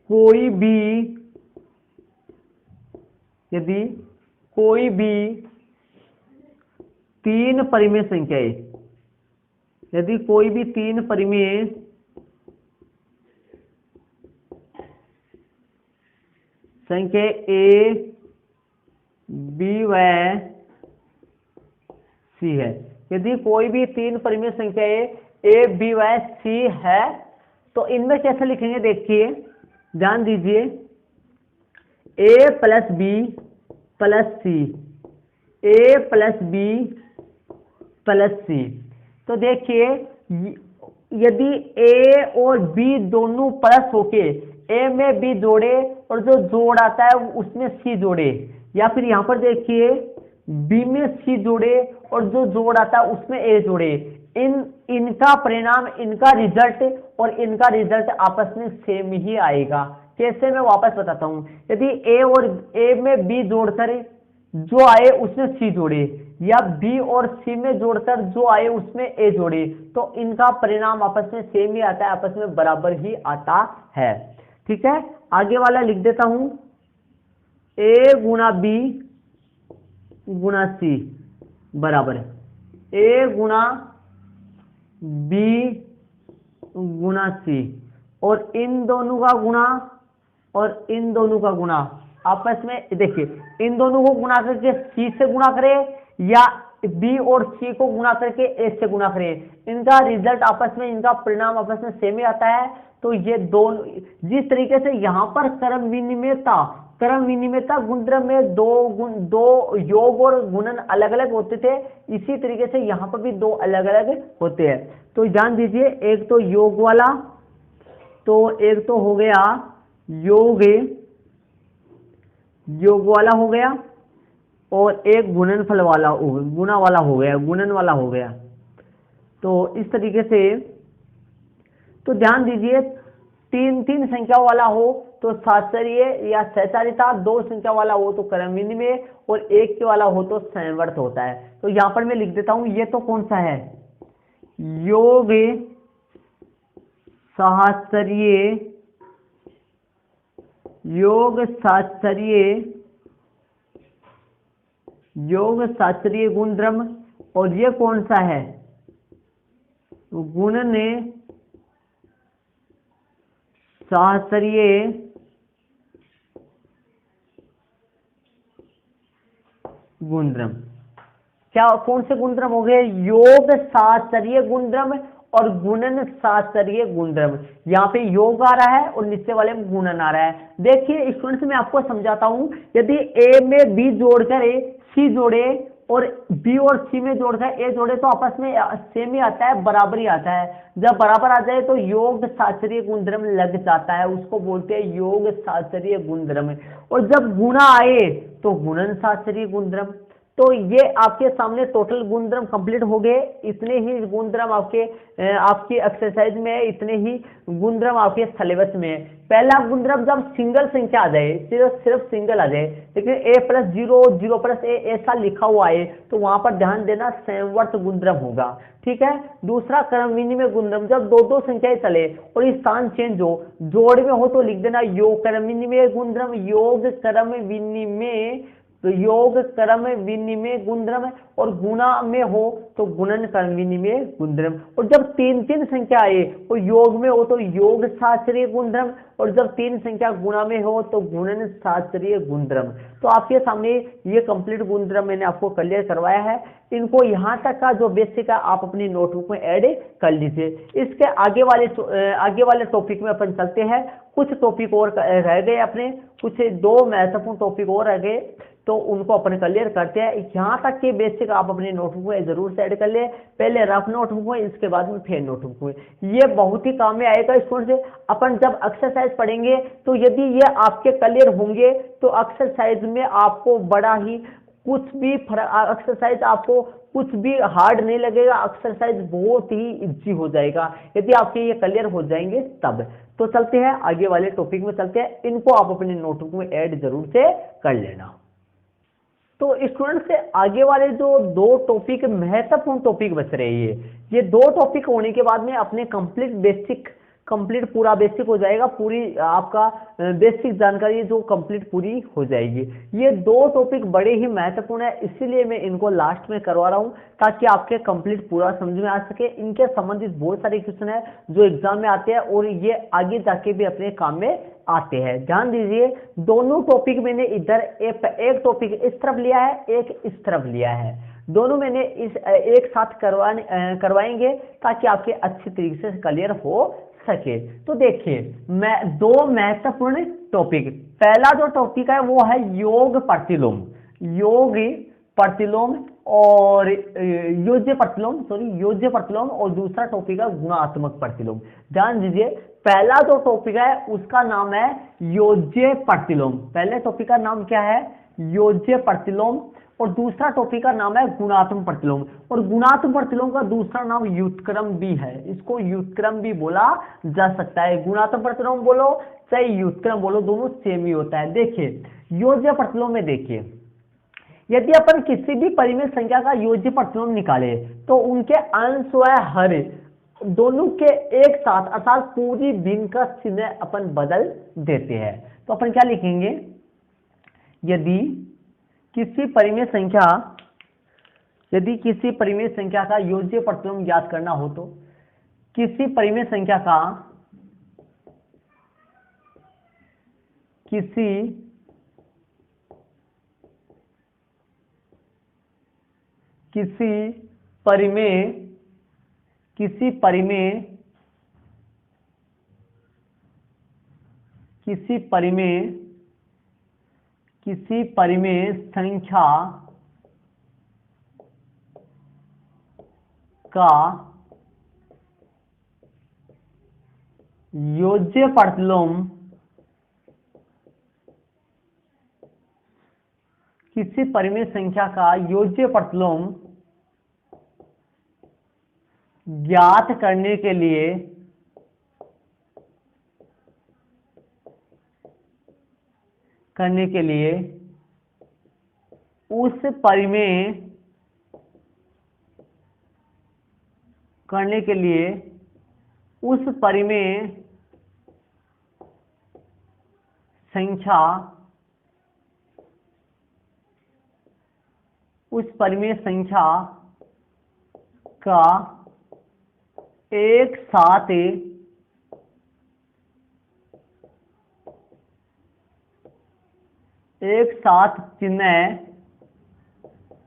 कोई भी तीन परिमेय संख्याएं, यदि कोई भी तीन परिमेय संख्या ए बी व सी है, यदि कोई भी तीन परिमेय संख्या ए बी व सी है, तो इनमें कैसे लिखेंगे देखिए, ध्यान दीजिए, ए प्लस बी प्लस सी, ए प्लस बी प्लस सी। तो देखिए, यदि ए और बी दोनों प्लस होके ए में बी जोड़े और जो जोड़ आता है उसमें सी जोड़े, या फिर यहां पर देखिए बी में सी जोड़े और जो जोड़ आता है उसमें ए जोड़े, इनका परिणाम, इनका रिजल्ट और इनका रिजल्ट आपस में सेम ही आएगा। कैसे, मैं वापस बताता हूं। यदि ए और ए में बी जोड़कर जो आए उसमें सी जोड़े, या बी और सी में जोड़कर जो आए उसमें ए जोड़े, तो इनका परिणाम आपस में सेम ही आता है, आपस में बराबर ही आता है। ठीक है, आगे वाला लिख देता हूं, ए गुणा बी गुणा सी बराबर ए गुणा बी गुणा सी, और इन दोनों का गुणा और इन दोनों का गुणा आपस में, देखिए इन दोनों को गुणा करके सी से गुणा करें या बी और सी को गुणा करके ए से गुणा करें, इनका रिजल्ट आपस में, इनका परिणाम आपस में सेम ही आता है। तो ये दोनों, जिस तरीके से यहाँ पर क्रम विनिमयता गुणधर्म में दो योग और गुणन अलग अलग होते थे, इसी तरीके से यहाँ पर भी दो अलग अलग होते हैं। तो ध्यान दीजिए, एक तो योग वाला, तो एक तो हो गया योग वाला हो गया, और एक गुणनफल वाला, गुणा वाला हो गया, गुणन वाला हो गया। तो इस तरीके से, तो ध्यान दीजिए, तीन संख्या वाला हो तो साहचर्य या सहचारिता, दो संख्या वाला हो तो क्रम विनिमय, और एक के वाला हो तो संवर्त होता है। तो यहां पर मैं लिख देता हूं, ये तो कौन सा है, योग साहचर्य, योग साहचर्य गुणधर्म, और ये कौन सा है, गुणन साहचर्य गुणधर्म। क्या, कौन से गुणधर्म हो गए, योग साहचर्य गुणधर्म और गुणन साहचर्य गुणधर्म। यहाँ पे योग आ रहा है और नीचे वाले में गुणन आ रहा है। देखिए स्टूडेंट्स, मैं आपको समझाता हूँ, यदि ए में बी जोड़कर सी जोड़े और बी और सी में जोड़कर ए जोड़े, तो आपस में सेम ही आता है, बराबर ही आता है। जब बराबर आ जाए तो योग साहचर्य गुणधर्म लग जाता है, उसको बोलते हैं योग साहचर्य गुणधर्म। और जब गुणा आए तो गुणन साहचर्य गुणधर्म। तो ये आपके सामने टोटल गुणधर्म कंप्लीट हो गए। इतने ही गुणधर्म आपकी एक्सरसाइज में है, इतने ही गुणधर्म आपके सिलेबस में है। पहला गुणधर्म जब सिंगल संख्या आ जाए, सिर्फ सिंगल आ जाए, लेकिन a प्लस जीरो प्लस ए ऐसा लिखा हुआ है, तो वहां पर ध्यान देना संवर्त गुणधर्म होगा। ठीक है। दूसरा क्रम विनिमय गुणधर्म, जब दो संख्याएं चले और स्थान चेंज हो, जोड़ में हो, तो लिख देना योग क्रम विनिमय गुणधर्म, योग क्रम विनिमय तो योग क्रम विनिमय गुणधर्म, और गुणा में हो तो गुणन क्रम विनिमय गुणधर्म। और जब तीन तीन संख्या आए और योग में हो तो योग शास्त्रीय गुणधर्म, और जब तीन संख्या गुणा में हो तो गुणन शास्त्रीय गुणधर्म। तो आपके सामने ये कंप्लीट गुणधर्म मैंने आपको क्लियर करवाया है। इनको यहाँ तक का जो बेसिक है आप अपनी नोटबुक में ऐड कर लीजिए। इसके आगे वाले टॉपिक में अपन चलते हैं। कुछ टॉपिक और रह गए अपने, कुछ दो महत्वपूर्ण टॉपिक और रह गए, तो उनको अपन क्लियर करते हैं। यहाँ तक के बेसिक आप अपनी नोटबुक में जरूर से ऐड कर ले, पहले रफ नोटबुक में, इसके बाद में फिर नोटबुक में। ये बहुत ही काम में आएगा स्टूडेंट से। अपन जब एक्सरसाइज पढ़ेंगे तो यदि ये आपके क्लियर होंगे तो एक्सरसाइज में आपको बड़ा ही कुछ भी एक्सरसाइज आपको कुछ भी हार्ड नहीं लगेगा, एक्सरसाइज बहुत ही इजी हो जाएगा यदि आपके ये क्लियर हो जाएंगे तब। तो चलते हैं आगे वाले टॉपिक में चलते हैं, इनको आप अपने नोटबुक में ऐड जरूर से कर लेना। तो स्टूडेंट से आगे वाले जो दो टॉपिक महत्वपूर्ण टॉपिक बच रहे हैं, ये दो टॉपिक होने के बाद में अपने कंप्लीट पूरा बेसिक हो जाएगा, पूरी आपका बेसिक जानकारी जो कंप्लीट पूरी हो जाएगी। ये दो टॉपिक बड़े ही महत्वपूर्ण है, इसीलिए मैं इनको लास्ट में करवा रहा हूं ताकि आपके कंप्लीट पूरा समझ में आ सके। इनके संबंधित बहुत सारे क्वेश्चन है जो एग्जाम में आते हैं और ये आगे जाके भी अपने काम में आते हैं। ध्यान दीजिए, दोनों टॉपिक मैंने इधर एक टॉपिक इस तरफ लिया है, एक इस तरफ लिया है, दोनों मैंने इस एक साथ करवाएंगे ताकि आपके अच्छी तरीके से क्लियर हो सके। तो देखिए, मैं दो महत्वपूर्ण टॉपिक, पहला जो टॉपिक है वो है योग प्रतिलोम, योग प्रतिलोम और योज्य प्रतिलोम, और दूसरा टॉपिक है गुणात्मक प्रतिलोम। ध्यान दीजिए, पहला जो टॉपिक है उसका नाम है योज्य प्रतिलोम, पहले टॉपिक का नाम क्या है, योज्य प्रतिलोम, और दूसरा टॉपिक का नाम है गुणात्मक प्रतिलोम। और गुणात्मक प्रतिलोम का दूसरा नाम व्युत्क्रम भी है, इसको व्युत्क्रम भी बोला जा सकता है। गुणात्मक प्रतिलोम बोलो चाहे व्युत्क्रम बोलो, दोनों सेम ही होता है। देखिए, योज्य प्रतिलोम में देखिए, यदि अपन किसी भी परिमेय संख्या का योज्य प्रतिलोम निकाले तो उनके अंश व हर दोनों के एक साथ अर्थात पूरी भिन्न का चिन्ह अपन बदल देते हैं। तो अपन क्या लिखेंगे, यदि किसी परिमेय संख्या का योज्य प्रतिलोम ज्ञात करना हो तो किसी परिमेय संख्या का किसी परिमेय संख्या का योज्य प्रतिलोम ज्ञात करने के लिए उस परिमेय संख्या का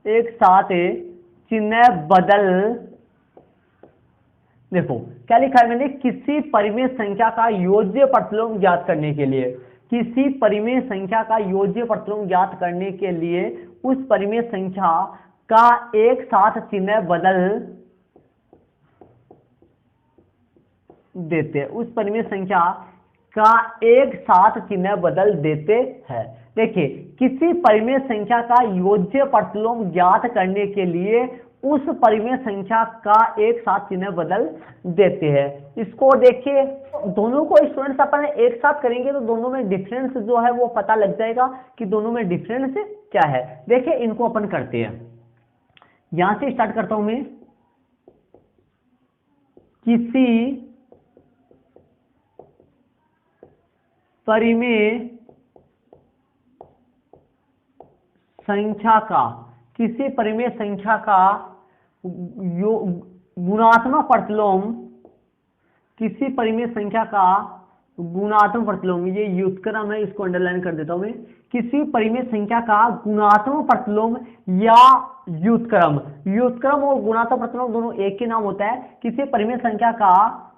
एक साथ चिन्ह बदल, देखो क्या लिखा है मैंने, किसी परिमेय संख्या का योज्य प्रतिलोम ज्ञात करने के लिए, किसी परिमेय संख्या का योज्य प्रतिलोम ज्ञात करने के लिए उस परिमेय संख्या का एक साथ चिन्ह बदल देते, उस परिमेय संख्या का एक साथ चिन्ह बदल देते हैं। देखिए, किसी परिमेय संख्या का योज्य प्रतिलोम ज्ञात करने के लिए उस परिमेय संख्या का एक साथ चिन्ह बदल देते हैं। इसको देखिए, दोनों को स्टूडेंट्स अपन एक साथ करेंगे तो दोनों में डिफरेंस जो है वो पता लग जाएगा कि दोनों में डिफरेंस क्या है। देखिए, इनको अपन करते हैं, यहां से स्टार्ट करता हूं मैं। किसी परिमेय संख्या का, किसी परिमेय संख्या का गुणात्मक प्रतिलोम, किसी परिमेय संख्या का गुणात्मक प्रतिलोम, ये व्युत्क्रम है, इसको अंडरलाइन कर देता हूं मैं। किसी परिमेय संख्या का गुणात्मक प्रतिलोम या व्युत्क्रम, व्युत्क्रम और गुणात्मक प्रतिलोम दोनों एक ही नाम होता है। किसी परिमेय संख्या का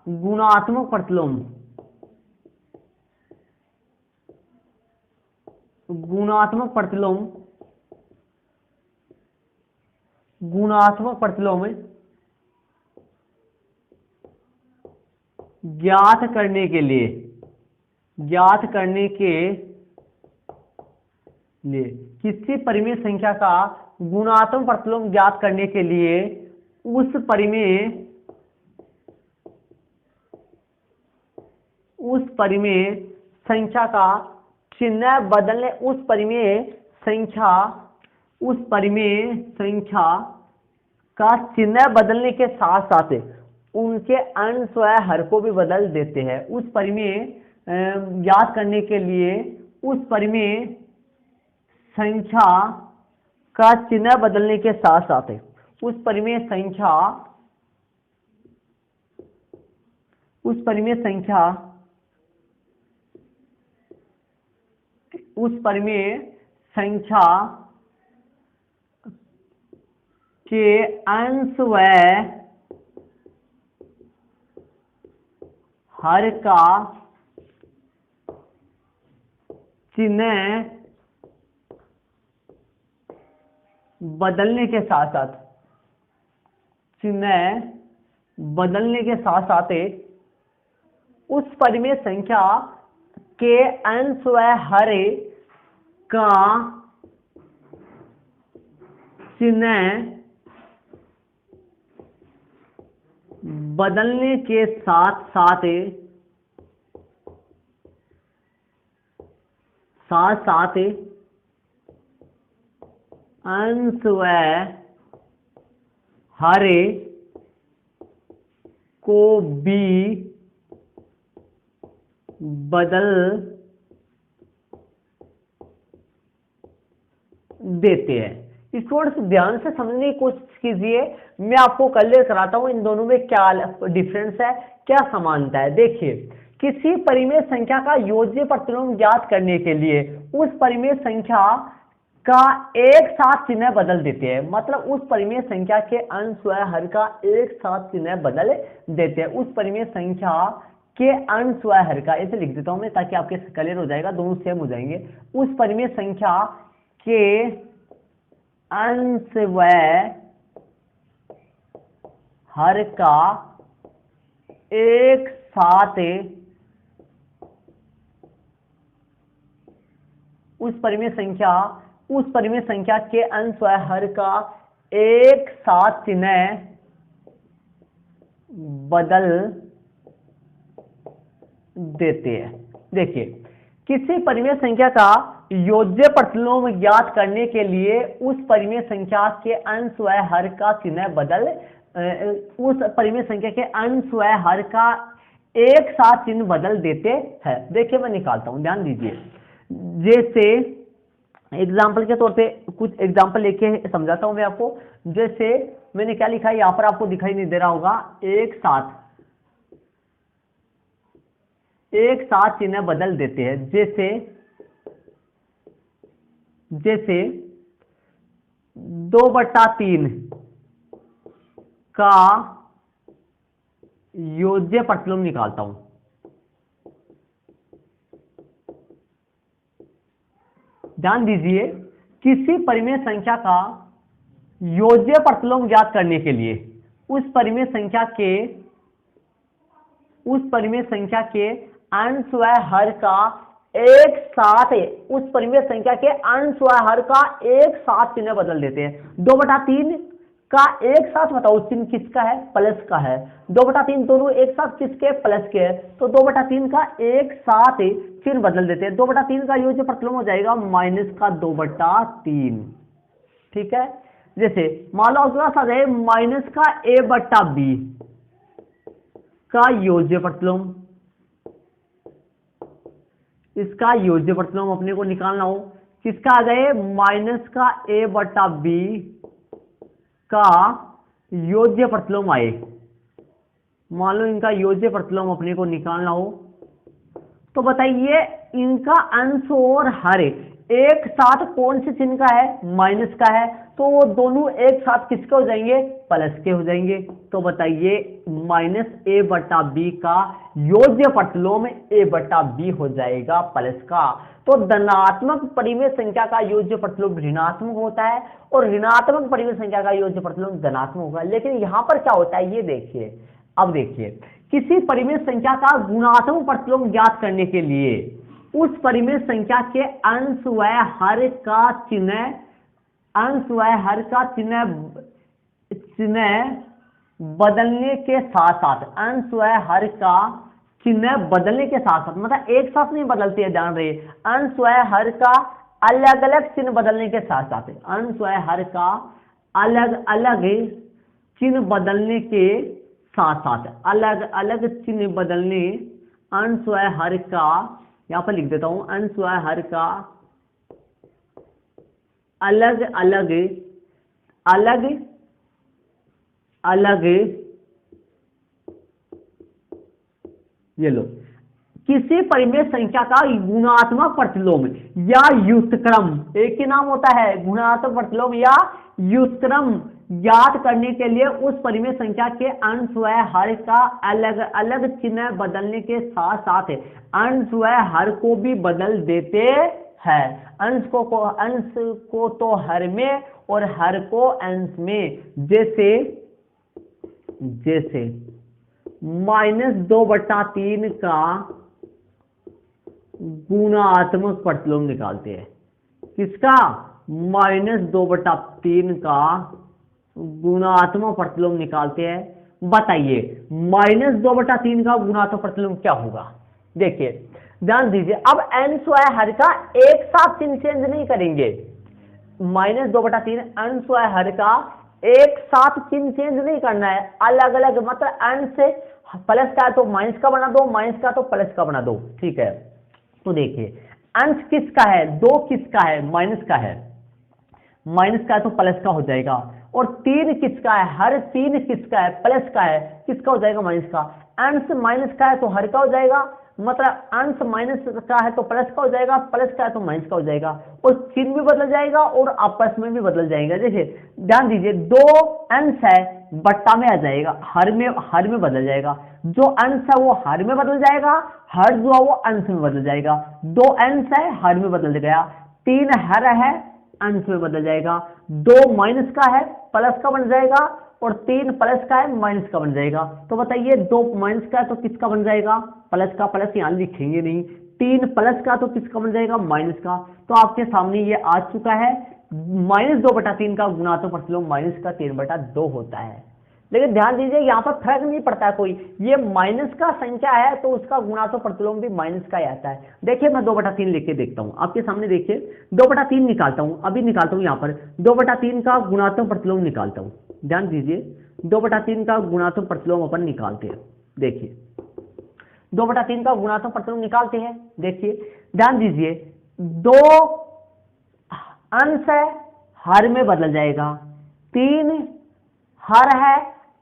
गुणात्मक प्रतिलोम, गुणात्मक प्रतिलोम, गुणात्मक प्रतिलोम ज्ञात करने के लिए, ज्ञात करने के लिए, किसी परिमेय संख्या का गुणात्मक प्रतिलोम ज्ञात करने के लिए उस परिमेय संख्या का चिन्ह बदलने, उस परिमेय संख्या का चिन्ह बदलने के साथ साथ उनके अंश व हर को भी बदल देते हैं। उस परिमेय याद करने के लिए उस परिमेय संख्या का चिन्ह बदलने के साथ साथ उस परिमेय संख्या के अंश व हर का चिन्ह बदलने के साथ साथ उस परिमेय संख्या के अंश व हर का चिन्ह बदलने के साथ साथ अंश व हर को भी बदल देते हैं। स्टूडेंट्स ध्यान से समझने की कोशिश कीजिए, मैं आपको क्लियर कराता हूं इन दोनों में क्या डिफरेंस है, क्या समानता है। देखिए, किसी परिमेय संख्या का योज्य प्रतिलोम ज्ञात करने के लिए उस परिमेय संख्या का एक साथ चिन्ह बदल देते हैं, मतलब उस परिमेय संख्या के अंश व हर का एक साथ चिन्ह बदल देते हैं। उस परिमेय संख्या के अंश व हर का, ऐसे लिख देता हूं मैं ताकि आपके क्लियर हो जाएगा, दोनों सेम हो जाएंगे। उस परिमेय संख्या के अंश व हर का एक साथ उस परिमेय संख्या के अंश व हर का एक साथ चिन्ह बदल देते हैं। देखिए, किसी परिमेय संख्या का योज्य प्रतिलोम ज्ञात करने के लिए उस परिमेय संख्या के अंश व हर का चिन्ह बदल, उस परिमेय संख्या के अंश व हर का एक साथ चिन्ह बदल देते हैं। देखिए, मैं निकालता हूं, ध्यान दीजिए। जैसे एग्जाम्पल के तौर पे कुछ एग्जाम्पल लेके समझाता हूं मैं आपको। जैसे मैंने क्या लिखा है, यहां पर आपको दिखाई नहीं दे रहा होगा, एक साथ चिन्ह बदल देते हैं। जैसे 2/3 का योज्य प्रतिलोम निकालता हूं। ध्यान दीजिए, किसी परिमेय संख्या का योज्य प्रतिलोम ज्ञात करने के लिए उस परिमेय संख्या के अंश व हर का एक साथ, उस परिमेय संख्या के अंश व हर का एक साथ चिन्ह बदल देते हैं। 2/3 का एक साथ बताओ चिन्ह किसका है, प्लस का है। 2/3 दोनों एक साथ किसके, प्लस के है, तो 2/3 का एक साथ चिन्ह बदल देते हैं। 2/3 का योज्य प्रतिलोम हो जाएगा माइनस का 2/3। ठीक है। जैसे मान लो अगला साथ है माइनस का a/b का योज्य प्रतिलोम, इसका योज्य प्रतिलोम अपने को निकालना हो, किसका आ गए, माइनस का a बटा b का योज्य प्रतिलोम आए। मान लो इनका योज्य प्रतिलोम अपने को निकालना हो, तो बताइए इनका अंश और हर एक साथ कौन से चिन्ह का है, माइनस का है, तो वो दोनों एक साथ किसके हो जाएंगे, प्लस के हो जाएंगे। तो बताइए माइनस a बटा b का योज्य प्रतिलोम a बटा b हो जाएगा प्लस का। तो धनात्मक परिमेय संख्या का योज्य प्रतिलोम ऋणात्मक होता है और ऋणात्मक परिमेय संख्या का योज्य प्रतिलोम धनात्मक होगा। लेकिन यहां पर क्या होता है ये देखिए, अब देखिए किसी परिमेय संख्या का गुणात्मक प्रतिलोम ज्ञात करने के लिए उस परिमेय संख्या के अंश व हर का चिन्ह, अंश व हर का चिन्ह बदलने के साथ साथ, अंश व हर का चिन्ह बदलने के साथ साथ, मतलब एक साथ नहीं बदलते हैं, ध्यान रहे, अंश व हर का अलग अलग चिन्ह बदलने के साथ साथ, अंश व हर का अलग अलग चिन्ह बदलने के साथ साथ, अलग अलग चिन्ह बदलने, अंश व हर का, यहां पर लिख देता हूं, अंश व हर का अलग अलग अलग अलग, ये लो, किसी परिमेय संख्या का गुणात्मक प्रतिलोम या व्युत्क्रम, एक ही नाम होता है गुणात्मक प्रतिलोम या व्युत्क्रम, ज्ञात करने के लिए उस परिमेय संख्या के अंश व हर का अलग अलग चिन्ह बदलने के साथ साथ अंश व हर को भी बदल देते हैं। अंश को तो हर में और हर को अंश में, जैसे जैसे -2/3 का गुणात्मक प्रतिलोम निकालते हैं। किसका, -2/3 का गुणात्मक प्रतिलोम निकालते हैं। बताइए -2/3 का गुणात्मक प्रतिलोम क्या होगा, देखिए ध्यान दीजिए। अब अंश व हर का एक साथ चिन्ह चेंज नहीं करेंगे, -2/3 अंश व हर का एक साथ चिन्ह चेंज नहीं करना है, अलग अलग, मतलब अंश से प्लस का है तो माइनस का बना दो, माइनस का तो प्लस का बना दो, ठीक है। तो देखिए अंश किसका है, 2 किसका है, माइनस का है, माइनस का है तो प्लस का हो जाएगा। और 3 किसका है, हर 3 किसका है, प्लस का है, किसका हो जाएगा, माइनस का। अंश माइनस का है तो हर का हो जाएगा, मतलब अंश माइनस का है तो प्लस का हो जाएगा, प्लस का है तो माइनस का हो जाएगा, और चिन्ह भी बदल जाएगा और आपस में भी बदल जाएगा। देखिए ध्यान दीजिए, 2 अंश है बट्टा में आ जाएगा, हर में बदल जाएगा, जो अंश है वो हर में बदल जाएगा, हर जो है वो अंश में बदल जाएगा। 2 अंश है हर में बदल गया, 3 हर है अंश में बदल जाएगा, 2 माइनस का है प्लस का बन जाएगा, और 3 प्लस का है माइनस का बन जाएगा। तो बताइए 2 माइनस का है तो किसका बन जाएगा, प्लस का, प्लस यहां लिखेंगे नहीं। 3 प्लस का तो किसका बन जाएगा, माइनस का। तो आपके सामने ये आ चुका है, -2/3 का गुणात्मक प्रतिलोम माइनस का 3/2 होता है। लेकिन ध्यान दीजिए यहां पर फर्क नहीं पड़ता कोई, ये माइनस का संख्या है तो उसका गुणात्मक प्रतिलोम भी माइनस का ही आता है। देखिए मैं 2/3 लेके देखता हूं आपके सामने, देखिए 2/3 निकालता हूं, अभी निकालता हूं, यहां पर 2/3 का गुणात्मक प्रतिलोम निकालता हूं। ध्यान दीजिए 2/3 का गुणात्मक प्रतिलोम अपन निकालते हैं। देखिए 2/3 का गुणात्मक प्रतिलोम निकालते हैं। देखिए ध्यान दीजिए, 2 अंश है हर में बदल जाएगा, 3 हर है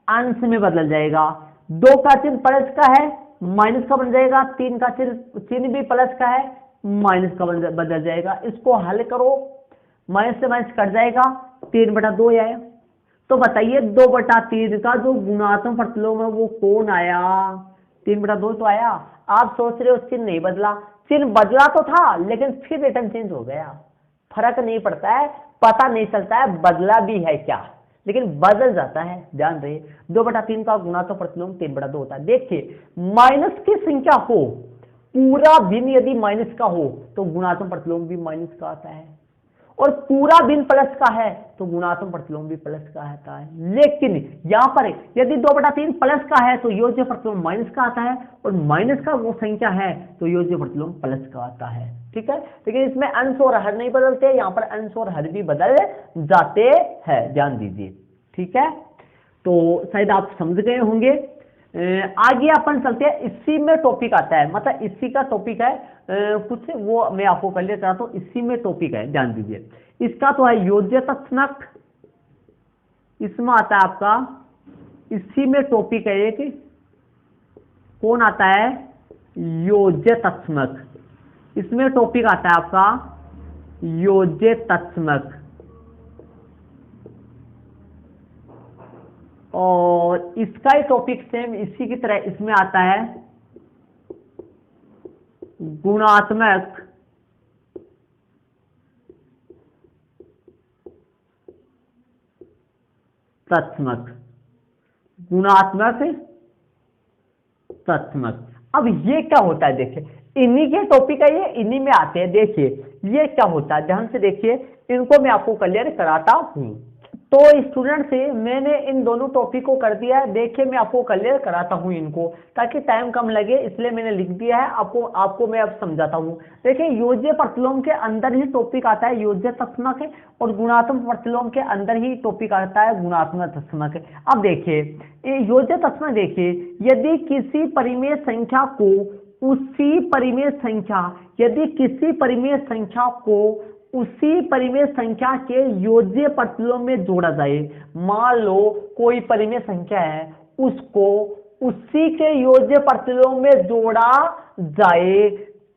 अंश में बदल जाएगा, 2 का चिन्ह प्लस का है माइनस का बन जाएगा, 3 का चिन्ह भी प्लस का है माइनस का बदल जाएगा। इसको हल करो, माइनस से माइनस कट जाएगा, 3/2 आया। तो बताइए 2/3 का जो गुणात्मक प्रतिलोम है वो कौन आया, 3/2 तो आया। आप सोच रहे हो चिन्ह नहीं बदला, चिन्ह बदला तो था लेकिन फिर रिटर्न चेंज हो गया। फर्क नहीं पड़ता है, पता नहीं चलता है बदला भी है क्या, लेकिन बदल जाता है। ध्यान रहे 2/3 का गुणात्मक प्रतिलोम 3/2 होता है। देखिए माइनस की संख्या हो, पूरा भिन्न यदि माइनस का हो तो गुणात्मक प्रतिलोम भी माइनस का आता है, और पूरा भिन्न प्लस का है तो गुणात्मक प्रतिलोम भी प्लस का आता है। लेकिन यहां पर यदि 2/3 प्लस का है तो योज्य प्रतिलोम माइनस का आता है, और माइनस का वो संख्या है तो योज्य प्रतिलोम प्लस का आता है। ठीक है, लेकिन इसमें अंश और हर नहीं बदलते, यहां पर अंश और हर भी बदल जाते हैं। ध्यान दीजिए, ठीक है। तो शायद आप समझ गए होंगे। आगे अपन चलते हैं, इसी में टॉपिक आता है, मतलब इसी का टॉपिक है कुछ, वो मैं आपको कर लेता हूं, इसी में टॉपिक है, ध्यान दीजिए। इसका तो है योज्य तत्समक, इसमें आता है आपका, इसी में टॉपिक है एक, कौन आता है, योज्य तत्समक, इसमें टॉपिक आता है आपका योज्य तत्समक। और इसका ही टॉपिक सेम इसी की तरह इसमें आता है गुणात्मक तत्समक, गुणात्मक तत्समक। अब ये क्या होता है, देखिए इन्हीं के टॉपिक है, ये इन्हीं में आते हैं। देखिए ये क्या होता है, ध्यान से देखिए, इनको मैं आपको क्लियर कराता हूं। तो स्टूडेंट से मैंने इन दोनों टॉपिक को कर दिया है, देखिए मैं आपको क्लियर कराता हूं इनको, ताकि टाइम कम लगे, इसलिए मैंने लिख दिया है। आपको मैं अब समझाता हूं। देखिए योज्य प्रतिलोम के अंदर ही टॉपिक आता है योज्य तत्समक है, और गुणात्मक प्रतिलोम के अंदर ही टॉपिक आता है गुणात्मक तत्समक है। अब देखिए योज्य तत्समक, देखिए यदि किसी परिमेय संख्या को उसी परिमेय संख्या, यदि किसी परिमेय संख्या को उसी परिमेय संख्या के योज्य प्रतिलोम में जोड़ा जाए, मान लो कोई परिमेय संख्या है, उसको उसी के योज्य प्रतिलोम में जोड़ा जाए,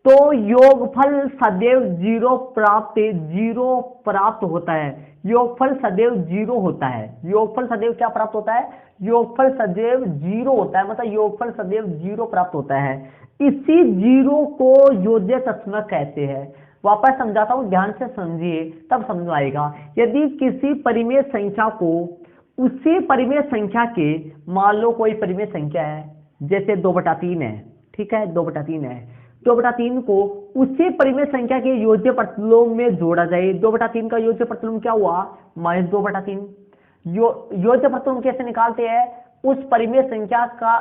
तो योगफल सदैव जीरो प्राप्त होता है। योगफल सदैव जीरो होता है। योगफल सदैव क्या प्राप्त होता है, योगफल सदैव जीरो होता है, मतलब योगफल सदैव जीरो प्राप्त होता है। इसी जीरो को योज्य तत्समक कहते हैं। वापस समझाता हूं, ध्यान से समझिए तब समझ आएगा। यदि किसी परिमेय संख्या को उसी परिमेय संख्या के, मान लो कोई परिमेय संख्या है, जैसे 2/3 है, ठीक है, 2/3 है, 2/3 को उसी परिमेय संख्या के योज्य प्रतिलोम में जोड़ा जाए। 2/3 का योज्य प्रतिलोम क्या हुआ, -2/3। योज्य प्रतिलोम कैसे निकालते हैं, उस परिमेय संख्या का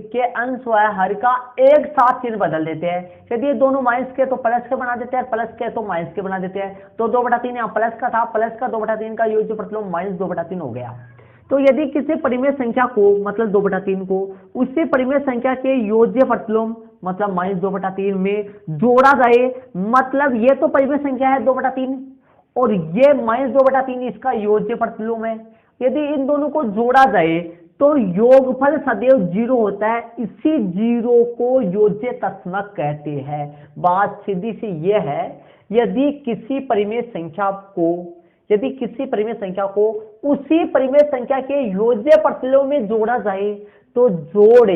के अंश व हर का एक साथ चिन्ह बदल देते हैं। यदि ये दोनों माइनस के तो प्लस के बना देते हैं, प्लस के तो माइनस के बना देते हैं। तो 2/3 यहाँ प्लस का था, प्लस का 2/3 का योज्य प्रतिलोम -2/3 हो गया। तो यदि किसी परिमेय संख्या को, मतलब 2/3 को उसी परिमेय संख्या के योज्य प्रतिलोम, मतलब -2/3 में जोड़ा जाए, मतलब ये तो परिमेय संख्या है 2/3 और ये -2/3 इसका योज्य प्रतिलोम है। यदि इन दोनों को जोड़ा जाए तो योगफल सदैव जीरो होता है। इसी जीरो को योज्य तत्समक कहते हैं। बात सीधी सी ये है, यदि किसी परिमेय संख्या को, यदि किसी परिमेय संख्या को उसी परिमेय संख्या के योज्य प्रतिलोम में जोड़ा जाए, तो जोड़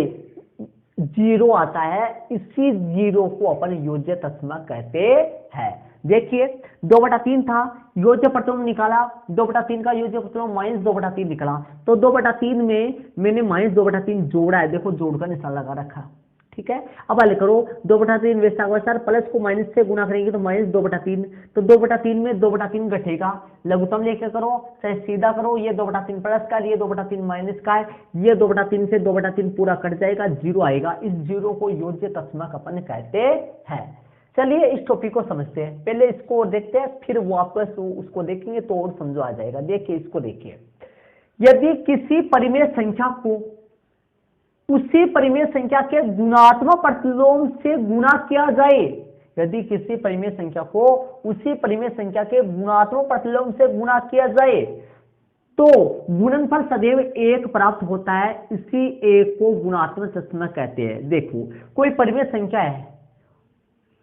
जीरो आता है। इसी जीरो को अपन योज्य तत्समक कहते हैं। देखिए 2/3 था, योज्य प्रतिलोम निकाला, 2/3 का योज्य प्रतिलोम -2/3 निकला, तो 2/3 में मैंने -2/3 जोड़ा है, देखो जोड़ का निशान लगा रखा, ठीक है। अब हल करो, 2/3 वैसा होगा सर, प्लस को माइनस से गुना करेंगे तो -2/3, तो 2/3 में 2/3 घटेगा, लघुत्तम लेके करो, चाहे सीधा करो, ये 2/3 प्लस का, ये 2/3 माइनस का है, ये 2/3 से 2/3 पूरा कट जाएगा, जीरो आएगा। इस जीरो को योज्य तत्समक अपन कहते हैं। चलिए इस टॉपिक को समझते हैं, पहले इसको देखते हैं, फिर वापस उसको देखेंगे तो और समझ आ जाएगा। देखिए इसको देखिए, यदि किसी परिमेय संख्या को उसी परिमेय संख्या के गुणात्मक प्रतिलोम से गुणा किया जाए, यदि किसी परिमेय संख्या को उसी परिमेय संख्या के गुणात्मक प्रतिलोम से गुणा किया जाए, तो गुणनफल सदैव 1 प्राप्त होता है। इसी 1 को गुणात्मक तत्समक कहते हैं। देखो कोई परिमेय संख्या है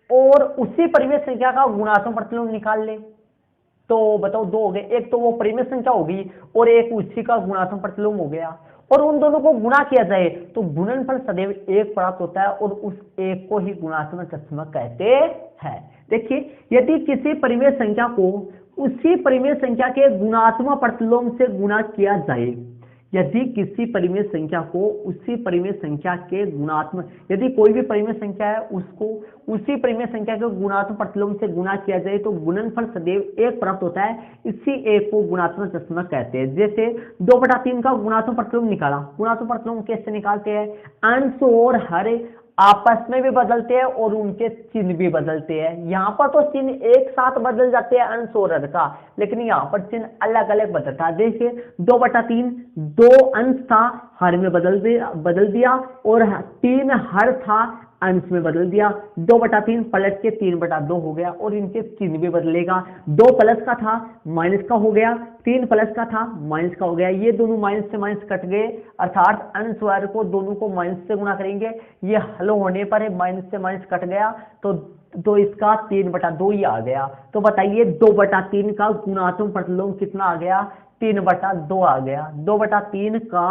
और उसी परिमेय संख्या का गुणात्मक प्रतिलोम निकाल ले, तो बताओ 2 हो गए। एक तो वो परिमेय संख्या होगी और एक उसी का गुणात्मक प्रतिलोम हो गया, और उन दोनों को गुणा किया जाए तो गुणनफल सदैव 1 प्राप्त होता है, और उस 1 को ही गुणात्मक तत्समक कहते हैं। देखिए यदि किसी परिमेय संख्या को उसी परिमेय संख्या के गुणात्मक प्रतिलोम से गुणा किया जाए, यदि किसी परिमेय संख्या को उसी परिमेय संख्या के गुणात्मक, यदि कोई भी परिमेय संख्या है उसको उसी परिमेय संख्या के गुणात्मक प्रतिलोम से गुणा किया जाए, तो गुणनफल सदैव 1 प्राप्त होता है। इसी 1 को गुणात्मक तत्समक कहते हैं। जैसे 2/3 का गुणात्मक प्रतिलोम निकाला, गुणात्मक प्रतिलोम कैसे निकालते हैं, अंश और हर आपस में भी बदलते हैं और उनके चिन्ह भी बदलते हैं। यहाँ पर तो चिन्ह एक साथ बदल जाते हैं अंश और हर का, लेकिन यहाँ पर चिन्ह अलग अलग बदलता है। देखिए 2/3 दो अंश था, हर में बदल दिया और 3 हर था, अंश में बदल दिया। 2/3 पलट के 3/2 हो गया और इनके चिन्ह भी बदलेगा। 2 प्लस का था माइनस का हो गया, 3 प्लस का था माइनस का हो गया। ये दोनों माइनस से माइनस कट गए, अर्थात अंश वर्ग को दोनों को माइनस से गुणा करेंगे। ये हल होने पर माइनस से माइनस कट गया तो इसका 3/2 ही आ गया। तो बताइए 2/3 का गुणात्मक प्रतिलोम कितना आ गया? 3/2 आ गया। 2/3 का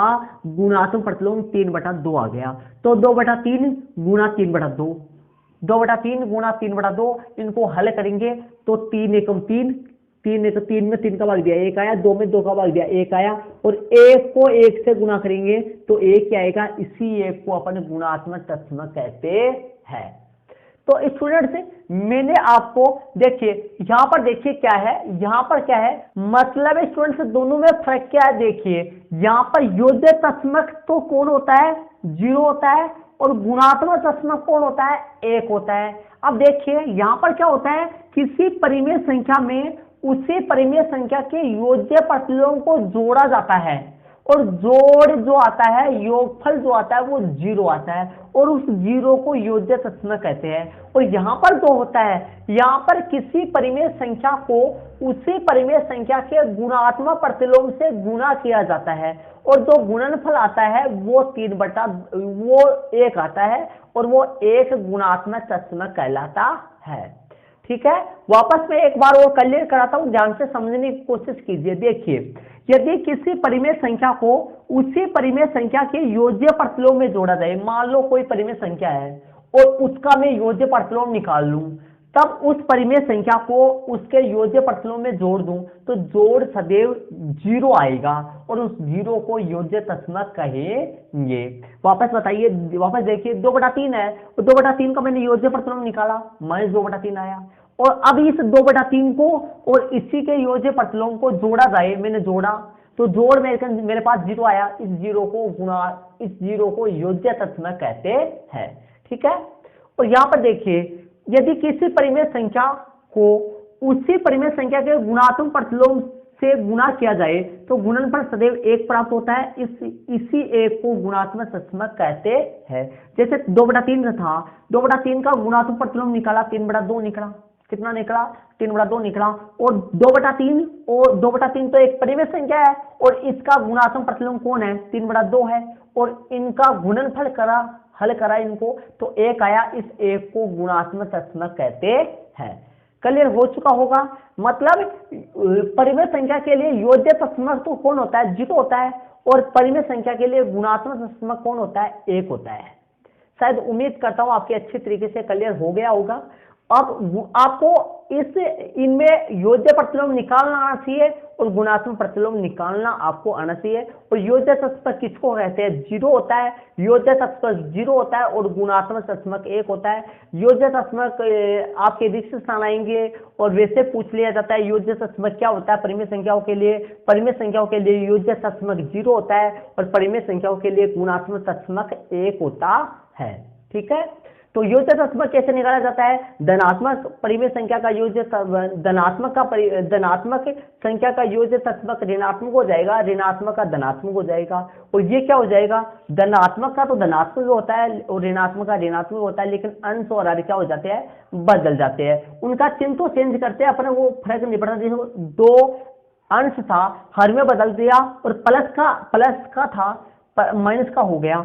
गुणात्मक प्रतिलोम 3/2 आ गया। तो 2/3 गुणा 3/2, 2/3 गुणा 3/2, इनको हल करेंगे तो 3 एकम 3, 3 में 3 का भाग दिया 1 आया, 2 में 2 का भाग दिया 1 आया, और 1 को 1 से गुणा करेंगे तो 1 क्या आएगा? इसी 1 को अपन गुणात्मक तत्समक कहते हैं। तो स्टूडेंट्स मैंने आपको देखिए यहां पर देखिए क्या है, यहां पर क्या है, मतलब स्टूडेंट्स दोनों में फर्क क्या है। देखिए यहां पर योज्य तत्समक तो कौन होता है? 0 होता है, और गुणात्मक तत्समक कौन होता है? 1 होता है। अब देखिए यहां पर क्या होता है, किसी परिमेय संख्या में उसी परिमेय संख्या के योज्य प्रतिलोम को जोड़ा जाता है, और जोड़ जो आता है, योगफल जो आता है वो 0 आता है, और उस 0 को योज्य तत्समक कहते हैं। और यहाँ पर जो होता है, यहाँ पर किसी परिमेय संख्या को उसी परिमेय संख्या के गुणात्मक प्रतिलोम से गुणा किया जाता है, और जो गुणनफल आता है वो 1 आता है, और वो 1 गुणात्मक तत्समक कहलाता है। ठीक है, वापस में एक बार और क्लियर कराता हूं, ध्यान से समझने की कोशिश कीजिए। देखिए यदि किसी परिमेय संख्या को उसी परिमेय संख्या के योज्य प्रतिलोम में जोड़ा जाए, मान लो कोई परिमेय संख्या है और उसका मैं योज्य प्रतिलोम निकाल लूं, तब उस परिमेय संख्या को उसके योज्य प्रतिलोम में जोड़ दूं तो जोड़ सदैव 0 आएगा, और उस 0 को योज्य तत्समक कहेंगे। वापस बताइए, वापस देखिए 2/3 है, और 2/3 का मैंने योज्य प्रतिलोम निकाला, -2/3 आया, और अब इस 2/3 को और इसी के योज्य प्रतिलोम को जोड़ा जाए, मैंने जोड़ा तो जोड़ में मेरे पास 0 आया, इस 0 को योज्य तत्समक कहते हैं। ठीक है, और यहां पर देखिए यदि किसी परिमेय संख्या को उसी परिमेय संख्या के गुणात्मक प्रतिलोम से गुणा किया जाए तो गुणनफल सदैव 1 प्राप्त होता है, इसी 1 को गुणात्मक तत्समक कहते हैं। जैसे 2/3 था, 2/3 का गुणात्मक प्रतिलोम निकाला, 3/2 निकला। कितना निकला? 3/2 निकला। और 2/3 तो एक परिमेय संख्या है, और इसका गुणात्मक प्रतिलोम कौन है? 3/2 है, और इनका गुणनफल हल करा इनको तो 1 आया, इस 1 को गुणात्मक तत्समक कहते हैं। क्लियर हो चुका होगा। मतलब परिमेय संख्या के लिए योज्य तत्समक तो कौन होता है? 0 होता है, और परिमेय संख्या के लिए गुणात्मक तत्समक कौन होता है? 1 होता है। शायद उम्मीद करता हूं आपके अच्छी तरीके से क्लियर हो गया होगा। अब आपको इनमें योज्य प्रतिलोम निकालना आना चाहिए और गुणात्मक प्रतिलोम निकालना आपको आना चाहिए। और योज्य तत्समक किसको कहते हैं? 0 होता है, योज्य तत्समक 0 होता है, और गुणात्मक तत्समक 1 होता है। योज्य तत्समक आपके दीक्षित स्थान आएंगे और वैसे पूछ लिया जाता है योज्य तत्समक क्या होता है परिमेय संख्याओं के लिए। परिमेय संख्याओं के लिए योज्य तत्समक 0 होता है, और परिमेय संख्याओं के लिए गुणात्मक तत्समक 1 होता है। ठीक है, तो योज्य तत्समक कैसे निकाला जाता है? धनात्मक परिमेय संख्या का योज्य धनात्मक संख्या का योज्य तत्समक ऋणात्मक हो जाएगा, ऋणात्मक का धनात्मक हो जाएगा। और ये क्या हो जाएगा? धनात्मक का तो धनात्मक होता है और ऋणात्मक का ऋणात्मक होता है, लेकिन अंश और हर क्या हो जाते हैं? बदल जाते हैं। उनका चिन्ह तो चेंज करते हैं, अपने वो फर्क नहीं पड़ता। जैसे 2 अंश था, हर में बदल दिया, और प्लस का था माइनस का हो गया।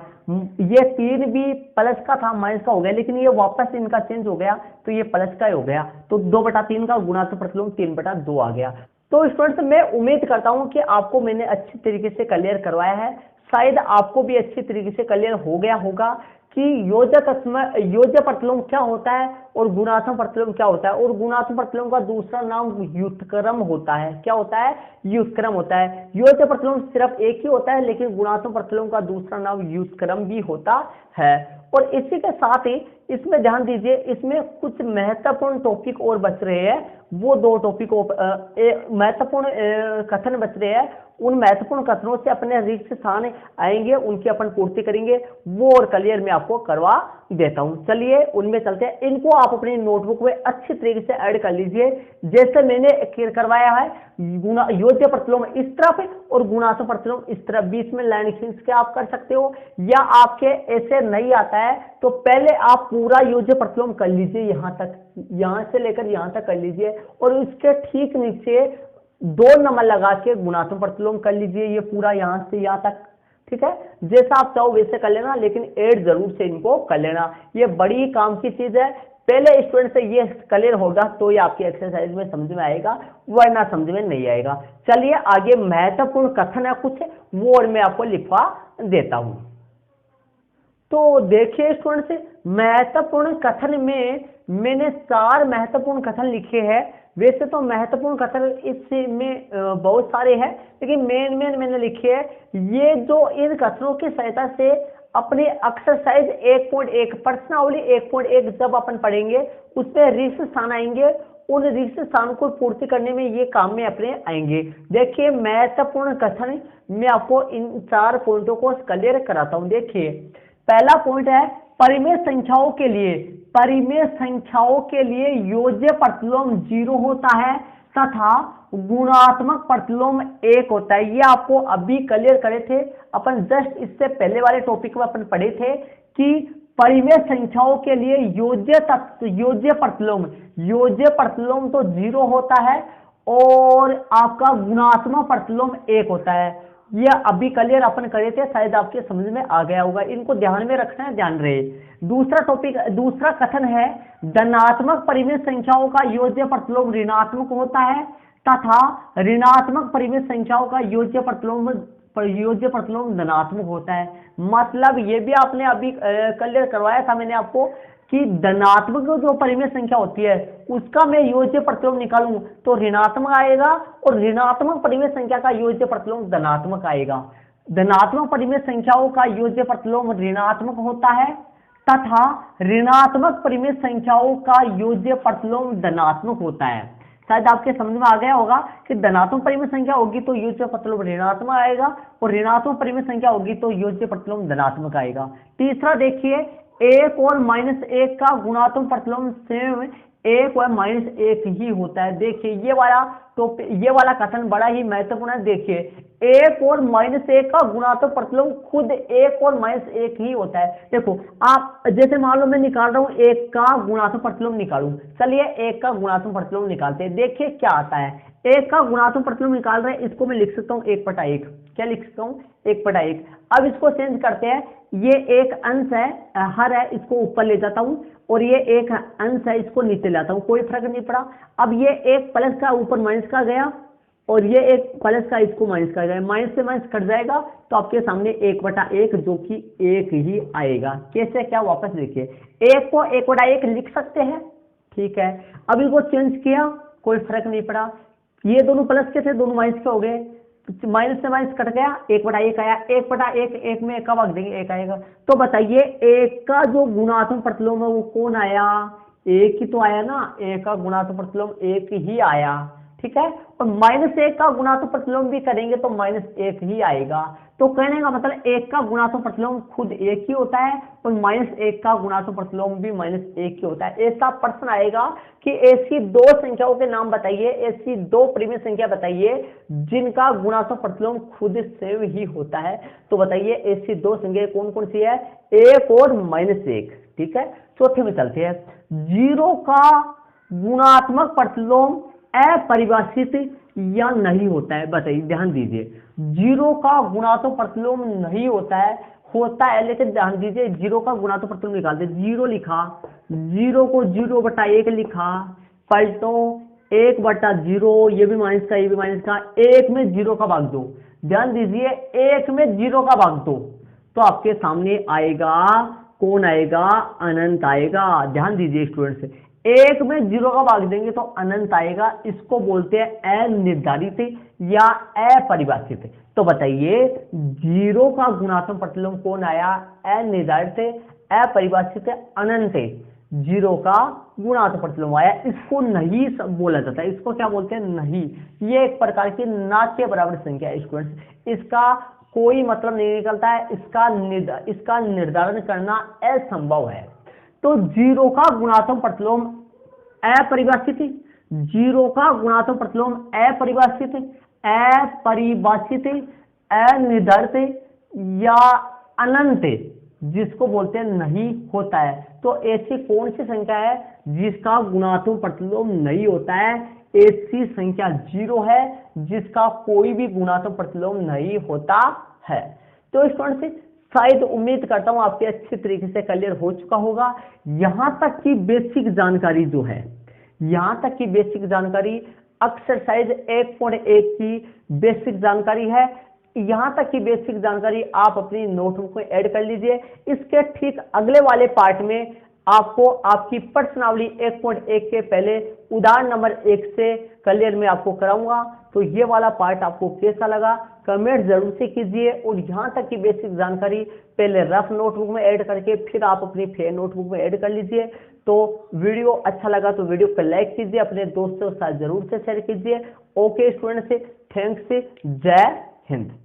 ये 3 भी प्लस का था, माइनस का हो गया, लेकिन ये वापस इनका चेंज हो गया तो ये प्लस का ही हो गया। तो 2/3 का गुणात्मक प्रतिलोम 3/2 आ गया। तो स्टूडेंट्स मैं उम्मीद करता हूं कि आपको मैंने अच्छी तरीके से क्लियर करवाया है। शायद आपको भी अच्छी तरीके से क्लियर हो गया होगा कि योज्य प्रतिलोम क्या होता है और गुणात्मक प्रतिलोम क्या होता है, और गुणात्मक प्रतिलोम का दूसरा नाम व्युत्क्रम होता है। क्या होता है, व्युत्क्रम होता है। योज्य प्रतिलोम सिर्फ एक ही होता है, लेकिन गुणात्मक प्रतिलोम का दूसरा नाम व्युत्क्रम भी होता है। और इसी के साथ ही इसमें ध्यान दीजिए, इसमें कुछ महत्वपूर्ण टॉपिक और बच रहे हैं, वो 2 टॉपिक महत्वपूर्ण कथन बच रहे हैं। उन महत्वपूर्ण कथनों से अपने रिक्त स्थान आएंगे, उनकी अपन पूर्ति करेंगे, वो और क्लियर में आपको करवा देता हूं। चलिए उनमें चलते हैं। इनको आप अपनी नोटबुक में अच्छी तरीके से ऐड कर लीजिए, जैसे मैंने करवाया है। योज्य प्रतिलोम इस तरफ और गुणात्मक प्रतिलोम इस तरफ, बीच में लाइन खींच के आप कर सकते हो, या आपके ऐसे नहीं आता है तो पहले आप पूरा योज्य प्रतिलोम कर लीजिए, यहां तक, यहां से लेकर यहां तक कर लीजिए, और उसके ठीक नीचे 2 नंबर लगा के गुणात्मक प्रतिलोम कर लीजिए, ये पूरा यहां से यहां तक। ठीक है, जैसा आप चाहो वैसे कर लेना, लेकिन ऐड जरूर से इनको कर लेना, ये बड़ी काम की चीज है। पहले स्टूडेंट से ये क्लियर होगा तो ये आपकी एक्सरसाइज में समझ में आएगा, वरना समझ में नहीं आएगा। चलिए आगे महत्वपूर्ण कथन है कुछ, वो और मैं आपको लिखवा देता हूं। तो देखिए स्टूडेंट्स, महत्वपूर्ण कथन में मैंने 4 महत्वपूर्ण कथन लिखे हैं। वैसे तो महत्वपूर्ण कथन इसमें बहुत सारे हैं, लेकिन मेन मैंने लिखे हैं। ये जो इन कथनों की सहायता से अपने एक्सरसाइज 1.1 प्रश्नावली 1.1 जब अपन पढ़ेंगे, उसमें रिक्त स्थान आएंगे, उन रिक्त स्थान को पूर्ति करने में ये काम में अपने आएंगे। देखिए महत्वपूर्ण कथन मैं आपको इन 4 पॉइंटों को क्लियर कराता हूं। देखिए पहला पॉइंट है, परिमेय संख्याओं के लिए, परिमेय संख्याओं के लिए योज्य प्रतिलोम 0 होता है तथा गुणात्मक प्रतिलोम 1 होता है। ये आपको अभी क्लियर करे थे अपन, जस्ट इससे पहले वाले टॉपिक में अपन पढ़े थे कि परिमेय संख्याओं के लिए योज्य प्रतिलोम तो 0 होता है और आपका गुणात्मक प्रतिलोम 1 होता है। ये अभी क्लियर अपन करे थे, शायद आपके समझ में आ गया होगा, इनको ध्यान में रखना है, ध्यान रहे। दूसरा कथन है, धनात्मक परिमेय संख्याओं का योज्य प्रतिलोम ऋणात्मक होता है तथा ऋणात्मक परिमेय संख्याओं का योज्य प्रतिलोम धनात्मक होता है। मतलब ये भी आपने अभी क्लियर करवाया था मैंने आपको कि धनात्मक जो परिमेय संख्या होती है उसका मैं योज्य प्रतिलोम निकालूं तो ऋणात्मक आएगा, और ऋणात्मक परिमेय संख्या का योज्य प्रतिलोम धनात्मक आएगा। धनात्मक परिमेय संख्याओं का योज्य प्रतिलोम ऋणात्मक होता है तथा ऋणात्मक परिमेय संख्याओं का योज्य प्रतिलोम धनात्मक होता है। शायद आपके समझ में आ गया होगा कि धनात्मक परिमेय संख्या होगी तो योज्य प्रतिलोम ऋणात्मक आएगा, और ऋणात्मक परिमेय संख्या होगी तो योज्य प्रतिलोम धनात्मक आएगा। तीसरा देखिए, 1 और -1 का गुणात्मक प्रतिलोम सेम 1 और -1 ही होता है। देखिए ये वाला कथन बड़ा ही महत्वपूर्ण है। देखिए 1 और -1 का गुणात्मक प्रतिलोम खुद 1 और -1 ही होता है। देखो आप जैसे मान लो मैं निकाल रहा हूं 1 का गुणात्मक प्रतिलोम निकालूं, चलिए 1 का गुणात्मक प्रतिलोम निकालते हैं। देखिए क्या आता है, 1 का गुणात्मक प्रतिलोम निकाल रहे हैं, इसको मैं लिख सकता हूं 1/1। क्या लिख सकता हूं, 1/1। अब इसको चेंज करते हैं, ये एक अंश है, हर है, इसको ऊपर ले जाता हूं, और ये एक अंश है, इसको नीचे लाता हूं, कोई फर्क नहीं पड़ा। अब ये एक प्लस का ऊपर माइनस का गया, और ये एक प्लस का इसको माइनस का गया, माइनस से माइनस कट जाएगा तो आपके सामने 1/1 जो कि 1 ही आएगा। कैसे, क्या, वापस देखिए, 1 को 1/1 लिख सकते हैं, ठीक है। अब इसको चेंज किया, कोई फर्क नहीं पड़ा, ये दोनों प्लस के थे, दोनों माइनस के हो गए, माइनस से माइनस कट गया, 1/1 आया। 1/1 1 में कब भाग देंगे, 1 आएगा। तो बताइए 1 का जो गुणात्मक प्रतिलोम है वो कौन आया, 1 ही तो आया ना, 1 का गुणात्मक प्रतिलोम 1 ही आया, ठीक है। और -1 का गुणात्मक प्रतिलोम भी करेंगे तो -1 ही आएगा। तो कहने का मतलब 1 का गुणात्मक प्रतिलोम खुद 1 ही होता है, और -1 का गुणात्मक प्रतिलोम भी -1 ही होता है। ऐसा प्रश्न आएगा कि ऐसी 2 संख्याओं के नाम बताइए, ऐसी 2 परिमेय संख्या बताइए जिनका गुणात्मक प्रतिलोम खुद सेम ही होता है। तो बताइए ऐसी 2 संख्या कौन कौन सी है, 1 और -1, ठीक है। चौथे में चलते हैं, 0 का गुणात्मक प्रतिलोम अपरिभाषित या नहीं होता है। बताइए, ध्यान दीजिए, 0 का गुणात्मक प्रतिलोम नहीं होता है, लेकिन ध्यान दीजिए 0 का गुणात्मक प्रतिलोम निकालते, 0 लिखा, 0 को 0/1 लिखा, पलटो 1/0, ये भी माइनस का, ये भी माइनस का, 1 में 0 का भाग दो। ध्यान दीजिए 1 में 0 का भाग दो तो आपके सामने आएगा, कौन आएगा, अनंत आएगा। ध्यान दीजिए स्टूडेंट्स, एक में 0 का भाग देंगे तो अनंत आएगा, इसको बोलते हैं अनिर्धारित या अपरिभाषित। तो बताइए 0 का गुणात्मक प्रतिलोम कौन आया? अनिर्धारित, अपरिभाषित, अनंत। 0 का गुणात्मक प्रतिलोम आया, इसको नहीं बोला जाता, इसको क्या बोलते हैं? नहीं। ये एक प्रकार की ना के बराबर संख्या है स्टूडेंट्स, इसका कोई मतलब नहीं निकलता है, इसका निर्धारण करना असंभव है। तो 0 का गुणात्मक प्रतिलोम अपरिभाषित, 0 का गुणात्मक प्रतिलोम अपरिभाषित, अनिर्धारित या अनंत, जिसको बोलते हैं नहीं होता है। तो ऐसी कौन सी संख्या है जिसका गुणात्मक प्रतिलोम नहीं होता है? ऐसी संख्या 0 है जिसका कोई भी गुणात्मक प्रतिलोम नहीं होता है। तो स्टूडेंट्स शायद उम्मीद करता हूं आपके अच्छी तरीके से क्लियर हो चुका होगा। यहां तक की बेसिक जानकारी जो है, यहां तक की बेसिक जानकारी एक्सरसाइज 1.1 की बेसिक जानकारी है। यहां तक की बेसिक जानकारी आप अपनी नोटबुक में ऐड कर लीजिए। इसके ठीक अगले वाले पार्ट में आपको आपकी प्रश्नावली 1.1 के पहले उदाहरण नंबर 1 से क्लियर में आपको कराऊंगा। तो ये वाला पार्ट आपको कैसा लगा कमेंट जरूर से कीजिए, और यहां तक की बेसिक जानकारी पहले रफ नोटबुक में ऐड करके फिर आप अपनी फेयर नोटबुक में ऐड कर लीजिए। तो वीडियो अच्छा लगा तो वीडियो को लाइक कीजिए, अपने दोस्तों के साथ जरूर से शेयर कीजिए। ओके स्टूडेंट्स, थैंक्स, जय हिंद।